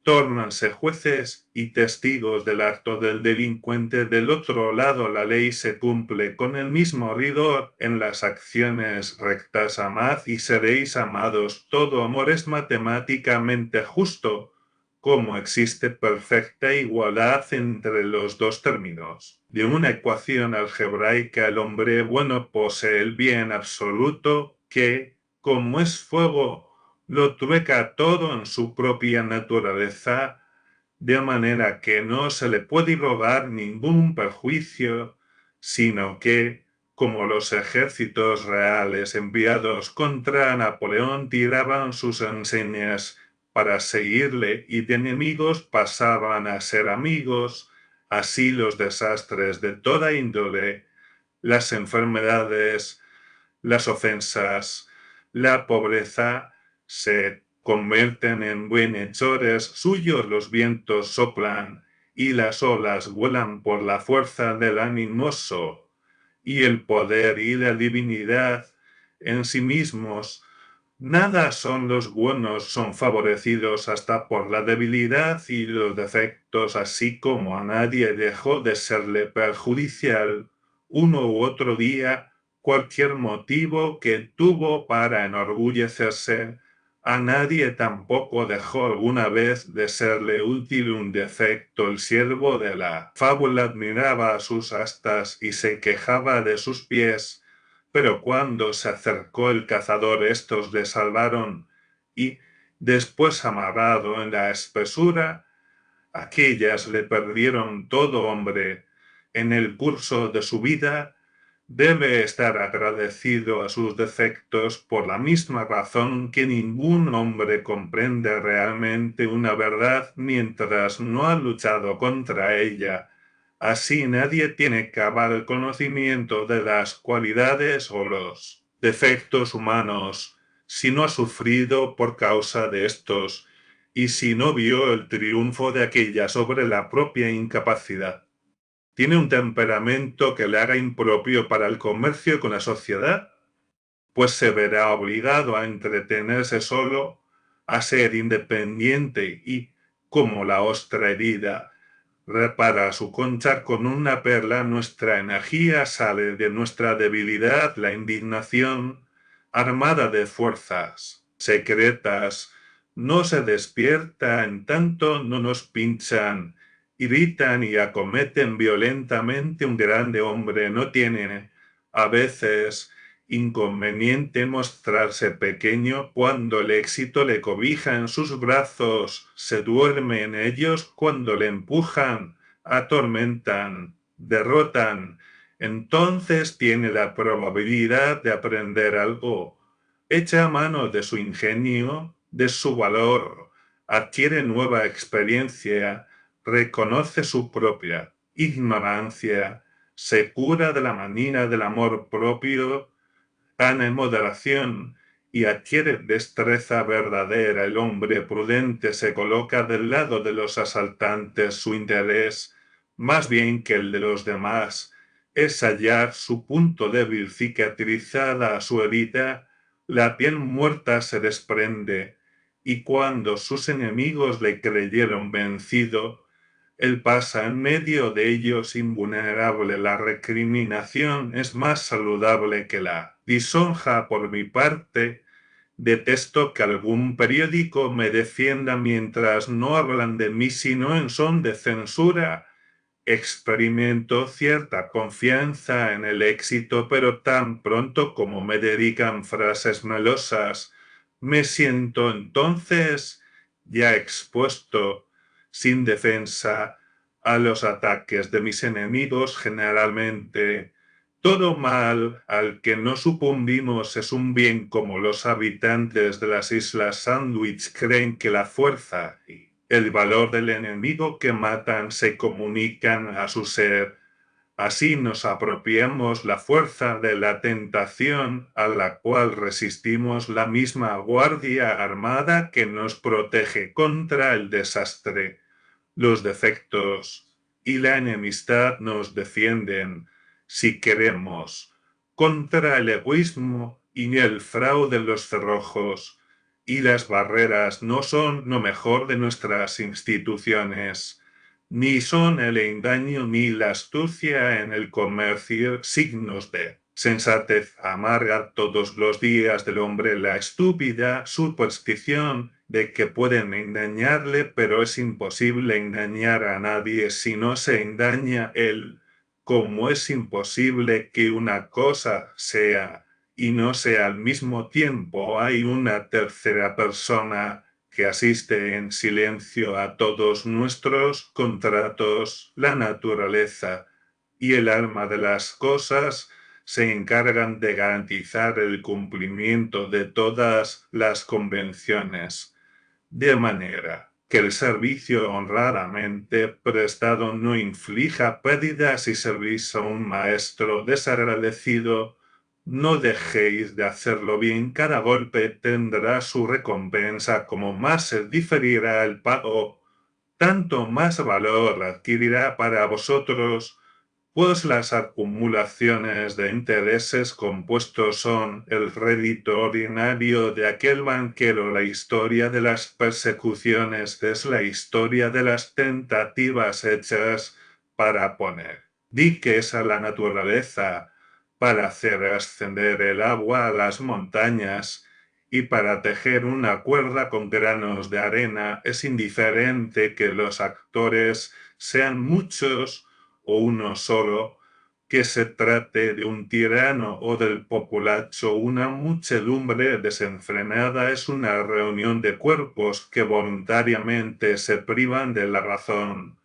tórnanse jueces y testigos del acto del delincuente. Del otro lado, la ley se cumple con el mismo rigor en las acciones rectas. Amad y seréis amados. Todo amor es matemáticamente justo, como existe perfecta igualdad entre los dos términos de una ecuación algebraica. El hombre bueno posee el bien absoluto que, como es fuego, lo trueca todo en su propia naturaleza, de manera que no se le puede rogar ningún perjuicio, sino que, como los ejércitos reales enviados contra Napoleón tiraban sus enseñas para seguirle y de enemigos pasaban a ser amigos, así los desastres de toda índole, las enfermedades, las ofensas, la pobreza, se convierten en bienhechores suyos. Los vientos soplan y las olas vuelan por la fuerza del animoso, y el poder y la divinidad en sí mismos. Nada son los buenos, son favorecidos hasta por la debilidad y los defectos, así como a nadie dejó de serle perjudicial uno u otro día cualquier motivo que tuvo para enorgullecerse. A nadie tampoco dejó alguna vez de serle útil un defecto. El siervo de la fábula admiraba a sus astas y se quejaba de sus pies, pero cuando se acercó el cazador, estos le salvaron, y, después amarrado en la espesura, aquellas le perdieron. Todo hombre, en el curso de su vida, debe estar agradecido a sus defectos por la misma razón que ningún hombre comprende realmente una verdad mientras no ha luchado contra ella. Así nadie tiene cabal conocimiento de las cualidades o los defectos humanos si no ha sufrido por causa de estos y si no vio el triunfo de aquella sobre la propia incapacidad. ¿Tiene un temperamento que le haga impropio para el comercio con la sociedad? Pues se verá obligado a entretenerse solo, a ser independiente y, como la ostra herida, repara su concha con una perla, nuestra energía sale de nuestra debilidad, la indignación, armada de fuerzas secretas, no se despierta en tanto no nos pinchan, irritan y acometen violentamente un grande hombre, no tiene, a veces, inconveniente mostrarse pequeño cuando el éxito le cobija en sus brazos, se duerme en ellos cuando le empujan, atormentan, derrotan, entonces tiene la probabilidad de aprender algo, echa mano de su ingenio, de su valor, adquiere nueva experiencia, reconoce su propia ignorancia, se cura de la manía del amor propio, gana en moderación y adquiere destreza verdadera. El hombre prudente se coloca del lado de los asaltantes. Su interés, más bien que el de los demás, es hallar su punto débil cicatrizada a su herida, la piel muerta se desprende, y cuando sus enemigos le creyeron vencido, él pasa en medio de ellos invulnerable. La recriminación es más saludable que la lisonja. Por mi parte, detesto que algún periódico me defienda mientras no hablan de mí sino en son de censura. Experimento cierta confianza en el éxito, pero tan pronto como me dedican frases melosas, me siento entonces ya expuesto, sin defensa, a los ataques de mis enemigos. Generalmente, todo mal al que no sucumbimos es un bien, como los habitantes de las Islas Sandwich creen que la fuerza y el valor del enemigo que matan se comunican a su ser. Así nos apropiamos la fuerza de la tentación a la cual resistimos, la misma guardia armada que nos protege contra el desastre. Los defectos y la enemistad nos defienden, si queremos, contra el egoísmo y el fraude en los cerrojos, y las barreras no son lo mejor de nuestras instituciones, ni son el engaño ni la astucia en el comercio signos de sensatez. Amarga todos los días del hombre la estúpida superstición de que pueden engañarle, pero es imposible engañar a nadie si no se engaña él, como es imposible que una cosa sea y no sea al mismo tiempo. Hay una tercera persona que asiste en silencio a todos nuestros contratos. La naturaleza y el alma de las cosas se encargan de garantizar el cumplimiento de todas las convenciones, de manera que el servicio honradamente prestado no inflija pérdidas. Si servís a un maestro desagradecido, no dejéis de hacerlo bien. Cada golpe tendrá su recompensa. Como más se diferirá el pago, tanto más valor adquirirá para vosotros, pues las acumulaciones de intereses compuestos son el rédito ordinario de aquel banquero. La historia de las persecuciones es la historia de las tentativas hechas para poner diques a la naturaleza, para hacer ascender el agua a las montañas y para tejer una cuerda con granos de arena. Es indiferente que los actores sean muchos o uno solo, que se trate de un tirano o del populacho. Una muchedumbre desenfrenada es una reunión de cuerpos que voluntariamente se privan de la razón,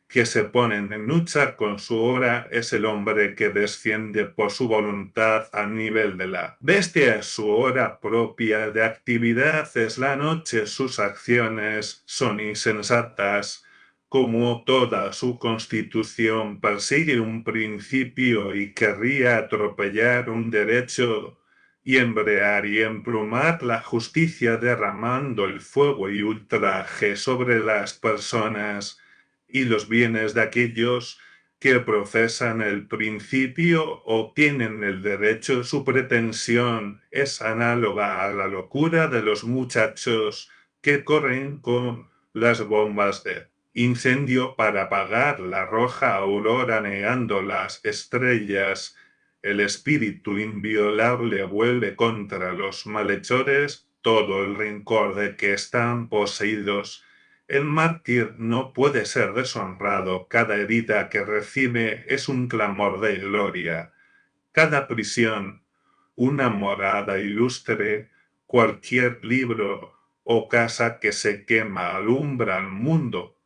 que se ponen en lucha con su hora. Es el hombre que desciende por su voluntad al nivel de la bestia. Su hora propia de actividad es la noche. Sus acciones son insensatas, como toda su constitución persigue un principio y querría atropellar un derecho y embrear y emplumar la justicia derramando el fuego y ultraje sobre las personas y los bienes de aquellos que profesan el principio o tienen el derecho, su pretensión es análoga a la locura de los muchachos que corren con las bombas de incendio para apagar la roja aurora negando las estrellas. El espíritu inviolable vuelve contra los malhechores todo el rencor de que están poseídos. El mártir no puede ser deshonrado. Cada herida que recibe es un clamor de gloria. Cada prisión, una morada ilustre, cualquier libro o casa que se quema alumbra al mundo.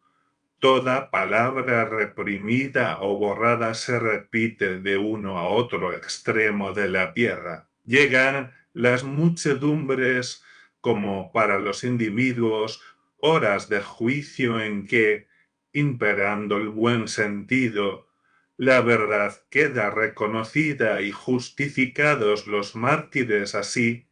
Toda palabra reprimida o borrada se repite de uno a otro extremo de la tierra. Llegan las muchedumbres como para los individuos horas de juicio en que, imperando el buen sentido, la verdad queda reconocida y justificados los mártires así,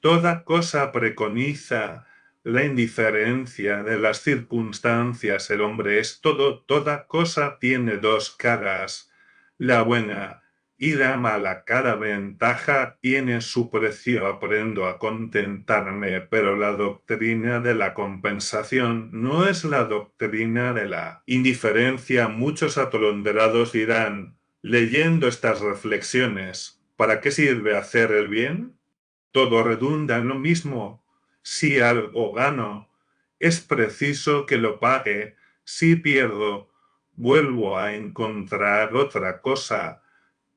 toda cosa preconiza la indiferencia de las circunstancias. El hombre es todo, toda cosa tiene dos caras. La buena y la mala. Cada ventaja tiene su precio. Aprendo a contentarme, pero la doctrina de la compensación no es la doctrina de la indiferencia. Muchos atolondrados dirán, leyendo estas reflexiones, ¿para qué sirve hacer el bien? Todo redunda en lo mismo. Si algo gano, es preciso que lo pague. Si pierdo, vuelvo a encontrar otra cosa.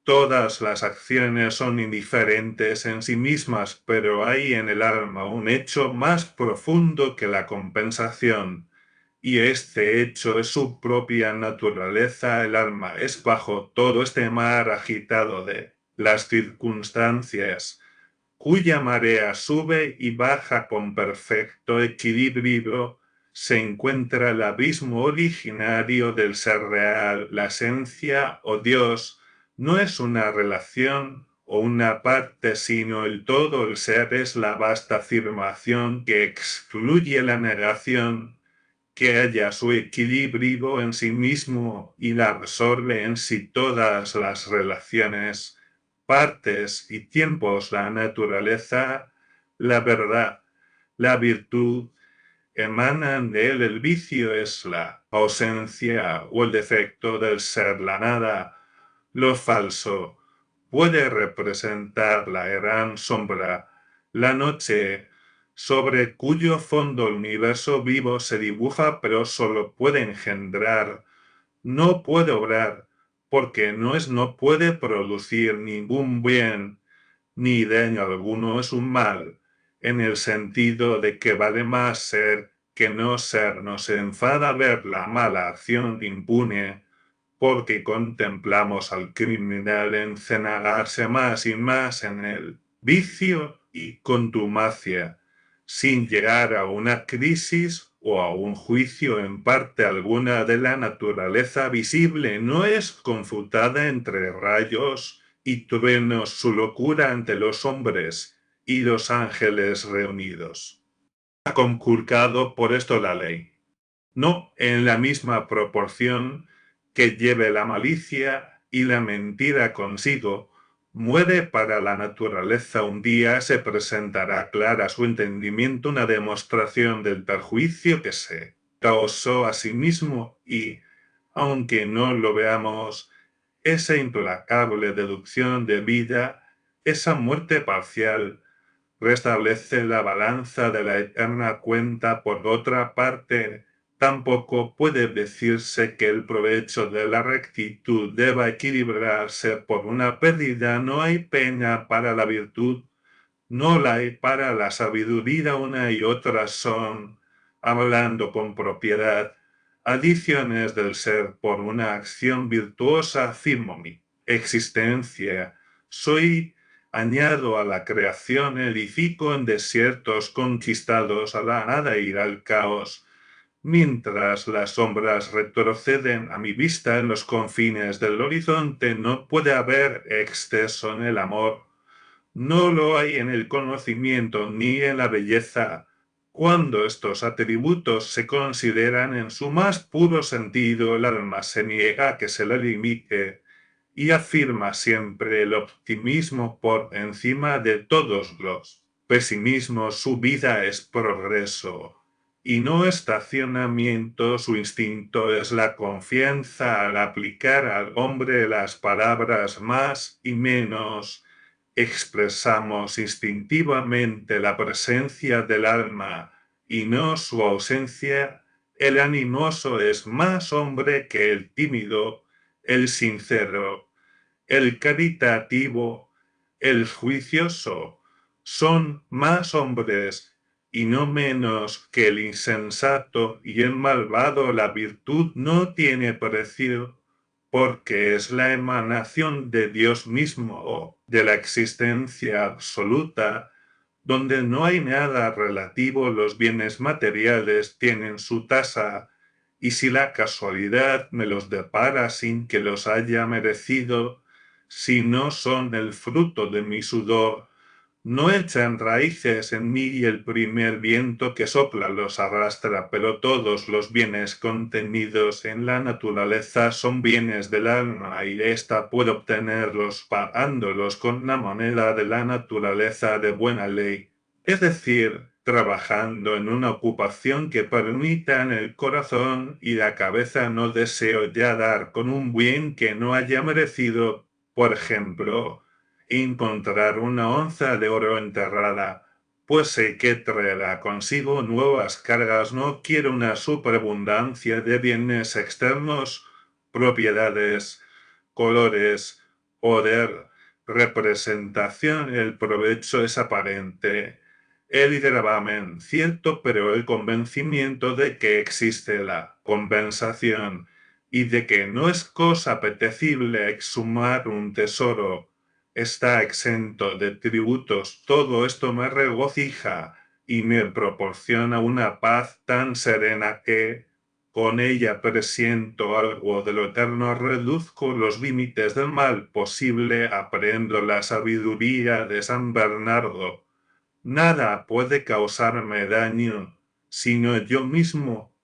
Todas las acciones son indiferentes en sí mismas, pero hay en el alma un hecho más profundo que la compensación. Y este hecho es su propia naturaleza. El alma es bajo todo este mar agitado de las circunstancias, cuya marea sube y baja con perfecto equilibrio, se encuentra el abismo originario del ser real. La esencia o Dios no es una relación o una parte, sino el todo. El ser es la vasta afirmación que excluye la negación, que halla su equilibrio en sí mismo y la absorbe en sí todas las relaciones, partes y tiempos. La naturaleza, la verdad, la virtud, emanan de él. El vicio es la ausencia o el defecto del ser. La nada, lo falso, puede representar la gran sombra, la noche, sobre cuyo fondo el universo vivo se dibuja, pero solo puede engendrar, no puede obrar, porque no puede producir ningún bien, ni daño alguno. Es un mal, en el sentido de que vale más ser que no ser. Nos enfada ver la mala acción impune, porque contemplamos al criminal encenagarse más y más en el vicio y contumacia, sin llegar a una crisis o a un juicio. En parte alguna de la naturaleza visible no es confutada entre rayos y truenos su locura ante los hombres y los ángeles reunidos. Ha conculcado por esto la ley, no en la misma proporción que lleve la malicia y la mentira consigo. Muere para la naturaleza. Un día se presentará clara a su entendimiento una demostración del perjuicio que se causó a sí mismo y, aunque no lo veamos, esa implacable deducción de vida, esa muerte parcial, restablece la balanza de la eterna cuenta. Por otra parte, tampoco puede decirse que el provecho de la rectitud deba equilibrarse por una pérdida. No hay pena para la virtud, no la hay para la sabiduría. Una y otra son, hablando con propiedad, adiciones del ser. Por una acción virtuosa afirmo mi existencia. Soy añado a la creación, edifico en desiertos conquistados, a la nada ir al caos. Mientras las sombras retroceden a mi vista en los confines del horizonte, no puede haber exceso en el amor. No lo hay en el conocimiento ni en la belleza. Cuando estos atributos se consideran en su más puro sentido, el alma se niega a que se le limite y afirma siempre el optimismo por encima de todos los pesimismos. Su vida es progreso y no estacionamiento. Su instinto es la confianza al aplicar al hombre las palabras más y menos. Expresamos instintivamente la presencia del alma y no su ausencia. El animoso es más hombre que el tímido, el sincero, el caritativo, el juicioso. Son más hombres y no menos que el insensato y el malvado. La virtud no tiene precio porque es la emanación de Dios mismo, de la existencia absoluta, donde no hay nada relativo. Los bienes materiales tienen su tasa, y si la casualidad me los depara sin que los haya merecido, si no son el fruto de mi sudor, no echan raíces en mí y el primer viento que sopla los arrastra. Pero todos los bienes contenidos en la naturaleza son bienes del alma, y ésta puede obtenerlos pagándolos con la moneda de la naturaleza de buena ley, es decir, trabajando en una ocupación que permita en el corazón y la cabeza no deseo ya dar con un bien que no haya merecido. Por ejemplo, encontrar una onza de oro enterrada, pues sé que traerá consigo nuevas cargas. No quiero una superabundancia de bienes externos, propiedades, colores, poder, representación. El provecho es aparente, el gravamen cierto, pero el convencimiento de que existe la compensación y de que no es cosa apetecible exhumar un tesoro, está exento de tributos. Todo esto me regocija y me proporciona una paz tan serena que, con ella presiento algo de lo eterno. Reduzco los límites del mal posible, aprendo la sabiduría de San Bernardo. Nada puede causarme daño, sino yo mismo.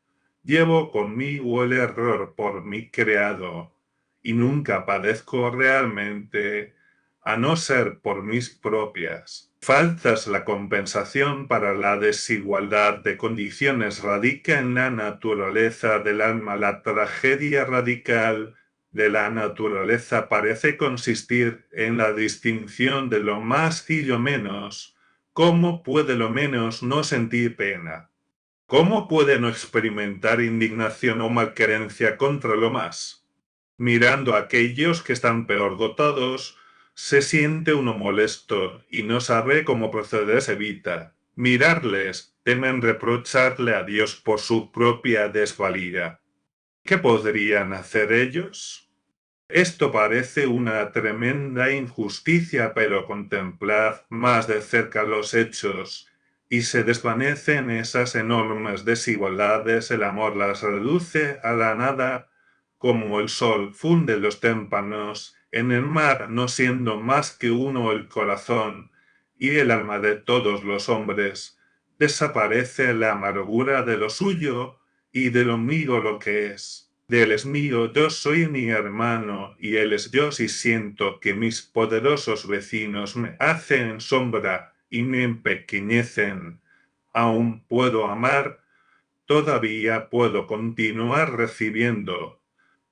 Llevo conmigo el error por mí creado, y nunca padezco realmente, a no ser por mis propias faltas. La compensación para la desigualdad de condiciones radica en la naturaleza del alma. La tragedia radical de la naturaleza parece consistir en la distinción de lo más y lo menos. ¿Cómo puede lo menos no sentir pena? ¿Cómo puede no experimentar indignación o malquerencia contra lo más? Mirando a aquellos que están peor dotados, se siente uno molesto y no sabe cómo proceder. Se evita mirarles, temen reprocharle a Dios por su propia desvalía. ¿Qué podrían hacer ellos? Esto parece una tremenda injusticia, pero contemplad más de cerca los hechos, y se desvanecen esas enormes desigualdades. El amor las reduce a la nada, como el sol funde los témpanos en el mar, no siendo más que uno el corazón y el alma de todos los hombres. Desaparece la amargura de lo suyo y de lo mío lo que es. De él es mío, yo soy mi hermano, y él es yo. Si siento que mis poderosos vecinos me hacen sombra y me empequeñecen, aún puedo amar, todavía puedo continuar recibiendo.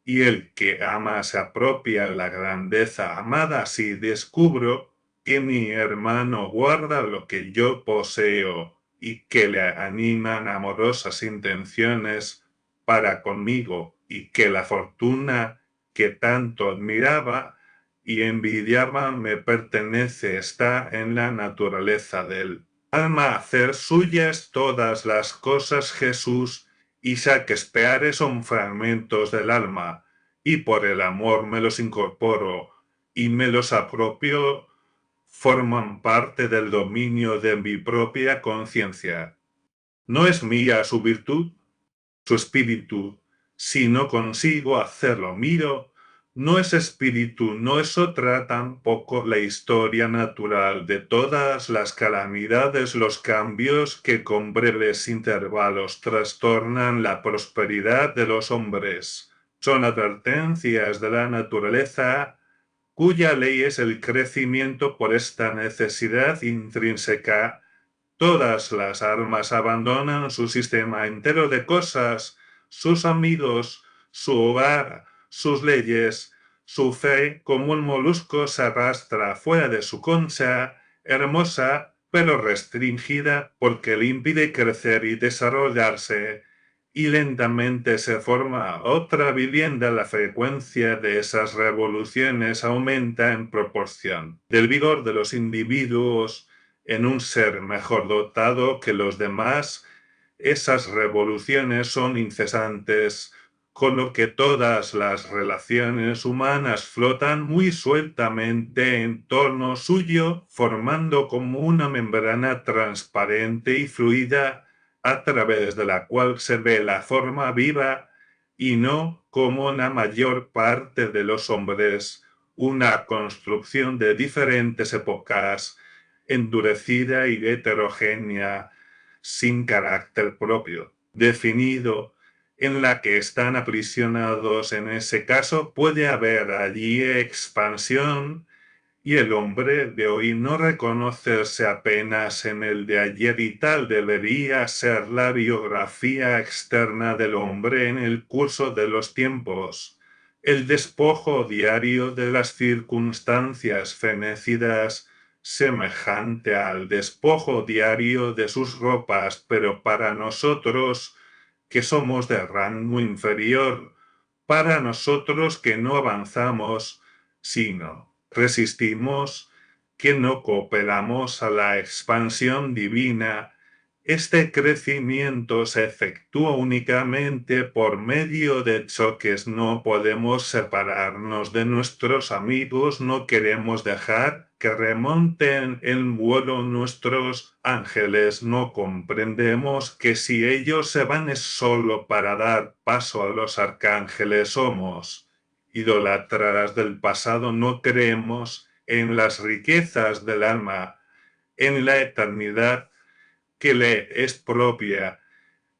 Y el que ama se apropia la grandeza amada. Si descubro que mi hermano guarda lo que yo poseo y que le animan amorosas intenciones para conmigo, y que la fortuna que tanto admiraba y envidiaba me pertenece, está en la naturaleza del alma hacer suyas todas las cosas. Jesús y Shakespeare son fragmentos del alma, y por el amor me los incorporo y me los apropio. Forman parte del dominio de mi propia conciencia. ¿No es mía su virtud? su espíritu. Si no consigo hacerlo mío, no es espíritu, no es otra tampoco la historia natural de todas las calamidades, los cambios que con breves intervalos trastornan la prosperidad de los hombres. Son advertencias de la naturaleza cuya ley es el crecimiento por esta necesidad intrínseca. Todas las almas abandonan su sistema entero de cosas, sus amigos, su hogar, sus leyes, su fe, como un molusco se arrastra fuera de su concha, hermosa pero restringida porque le impide crecer y desarrollarse, y lentamente se forma otra vivienda. La frecuencia de esas revoluciones aumenta en proporción del vigor de los individuos en un ser mejor dotado que los demás. Esas revoluciones son incesantes, con lo que todas las relaciones humanas flotan muy sueltamente en torno suyo, formando como una membrana transparente y fluida a través de la cual se ve la forma viva, y no, como la mayor parte de los hombres, una construcción de diferentes épocas, endurecida y heterogénea, sin carácter propio, definido, en la que están aprisionados. En ese caso puede haber allí expansión, y el hombre de hoy no reconocerse apenas en el de ayer, y tal debería ser la biografía externa del hombre en el curso de los tiempos. El despojo diario de las circunstancias fenecidas, semejante al despojo diario de sus ropas, pero para nosotros que somos de rango inferior, para nosotros que no avanzamos, sino resistimos, que no cooperamos a la expansión divina. Este crecimiento se efectúa únicamente por medio de choques. No podemos separarnos de nuestros amigos, no queremos dejar que remonten el vuelo nuestros ángeles, no comprendemos que si ellos se van es solo para dar paso a los arcángeles. Somos idólatras del pasado, no creemos en las riquezas del alma, en la eternidad que le es propia,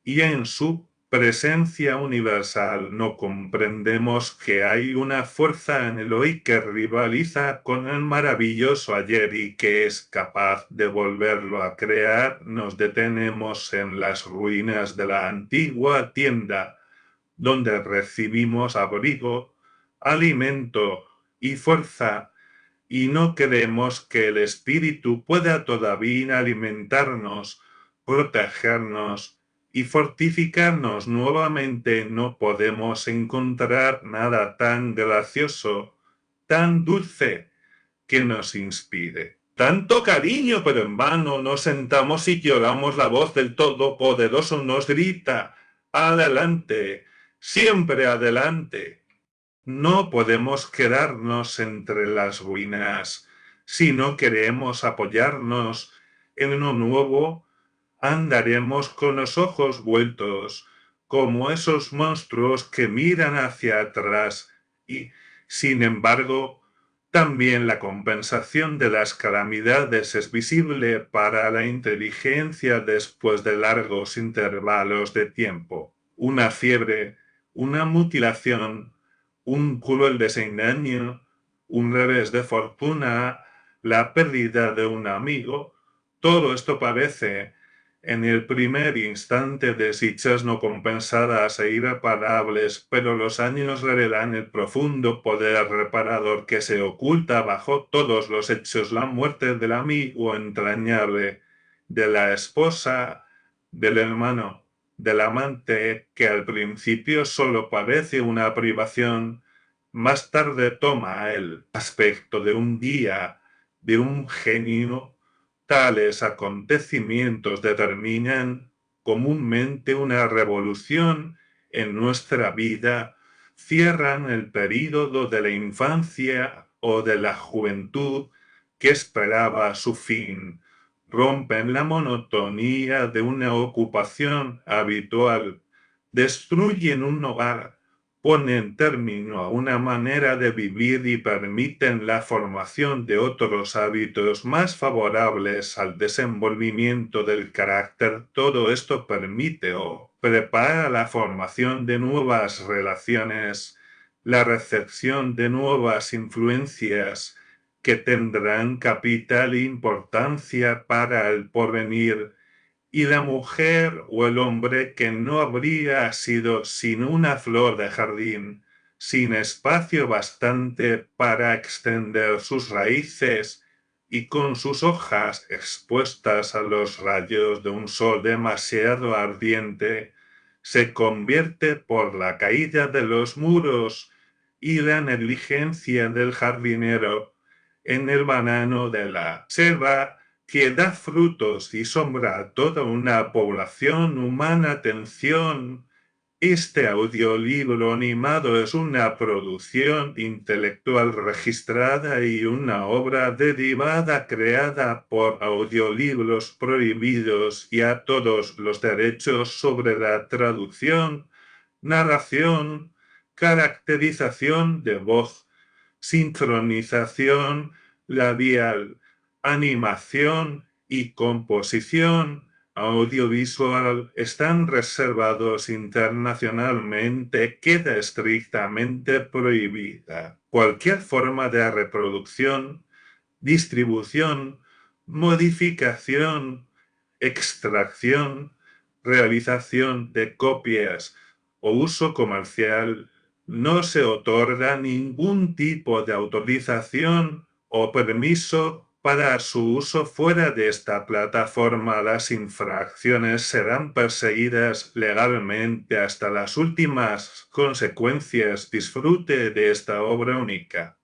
y en su presencia universal. No comprendemos que hay una fuerza en el hoy que rivaliza con el maravilloso ayer y que es capaz de volverlo a crear. Nos detenemos en las ruinas de la antigua tienda, donde recibimos abrigo, alimento y fuerza, y no creemos que el espíritu pueda todavía alimentarnos, protegernos y fortificarnos nuevamente. No podemos encontrar nada tan gracioso, tan dulce, que nos inspire tanto cariño, pero en vano nos sentamos y lloramos. La voz del Todopoderoso nos grita: adelante, siempre adelante. No podemos quedarnos entre las ruinas. Si no queremos apoyarnos en uno nuevo, andaremos con los ojos vueltos, como esos monstruos que miran hacia atrás. Y, sin embargo, también la compensación de las calamidades es visible para la inteligencia después de largos intervalos de tiempo. Una fiebre, una mutilación, un cruel desengaño, un revés de fortuna, la pérdida de un amigo. Todo esto parece, en el primer instante, desdichas no compensadas e irreparables, pero los años revelan el profundo poder reparador que se oculta bajo todos los hechos. La muerte del amigo entrañable, de la esposa, del hermano, del amante, que al principio solo parece una privación, más tarde toma el aspecto de un guía, de un genio. Tales acontecimientos determinan comúnmente una revolución en nuestra vida, cierran el período de la infancia o de la juventud que esperaba su fin, rompen la monotonía de una ocupación habitual, destruyen un hogar, ponen término a una manera de vivir y permiten la formación de otros hábitos más favorables al desenvolvimiento del carácter. Todo esto permite o prepara la formación de nuevas relaciones, la recepción de nuevas influencias que tendrán capital importancia para el porvenir, y la mujer o el hombre que no habría sido sin una flor de jardín, sin espacio bastante para extender sus raíces y con sus hojas expuestas a los rayos de un sol demasiado ardiente, se convierte por la caída de los muros y la negligencia del jardinero en el banano de la selva que da frutos y sombra a toda una población humana. Atención, este audiolibro animado es una producción intelectual registrada y una obra derivada creada por Audiolibros Prohibidos y a todos los derechos sobre la traducción, narración, caracterización de voz, sincronización labial, animación y composición audiovisual están reservados internacionalmente. Queda estrictamente prohibida cualquier forma de reproducción, distribución, modificación, extracción, realización de copias o uso comercial. No se otorga ningún tipo de autorización o permiso para su uso fuera de esta plataforma. Las infracciones serán perseguidas legalmente hasta las últimas consecuencias. Disfrute de esta obra única.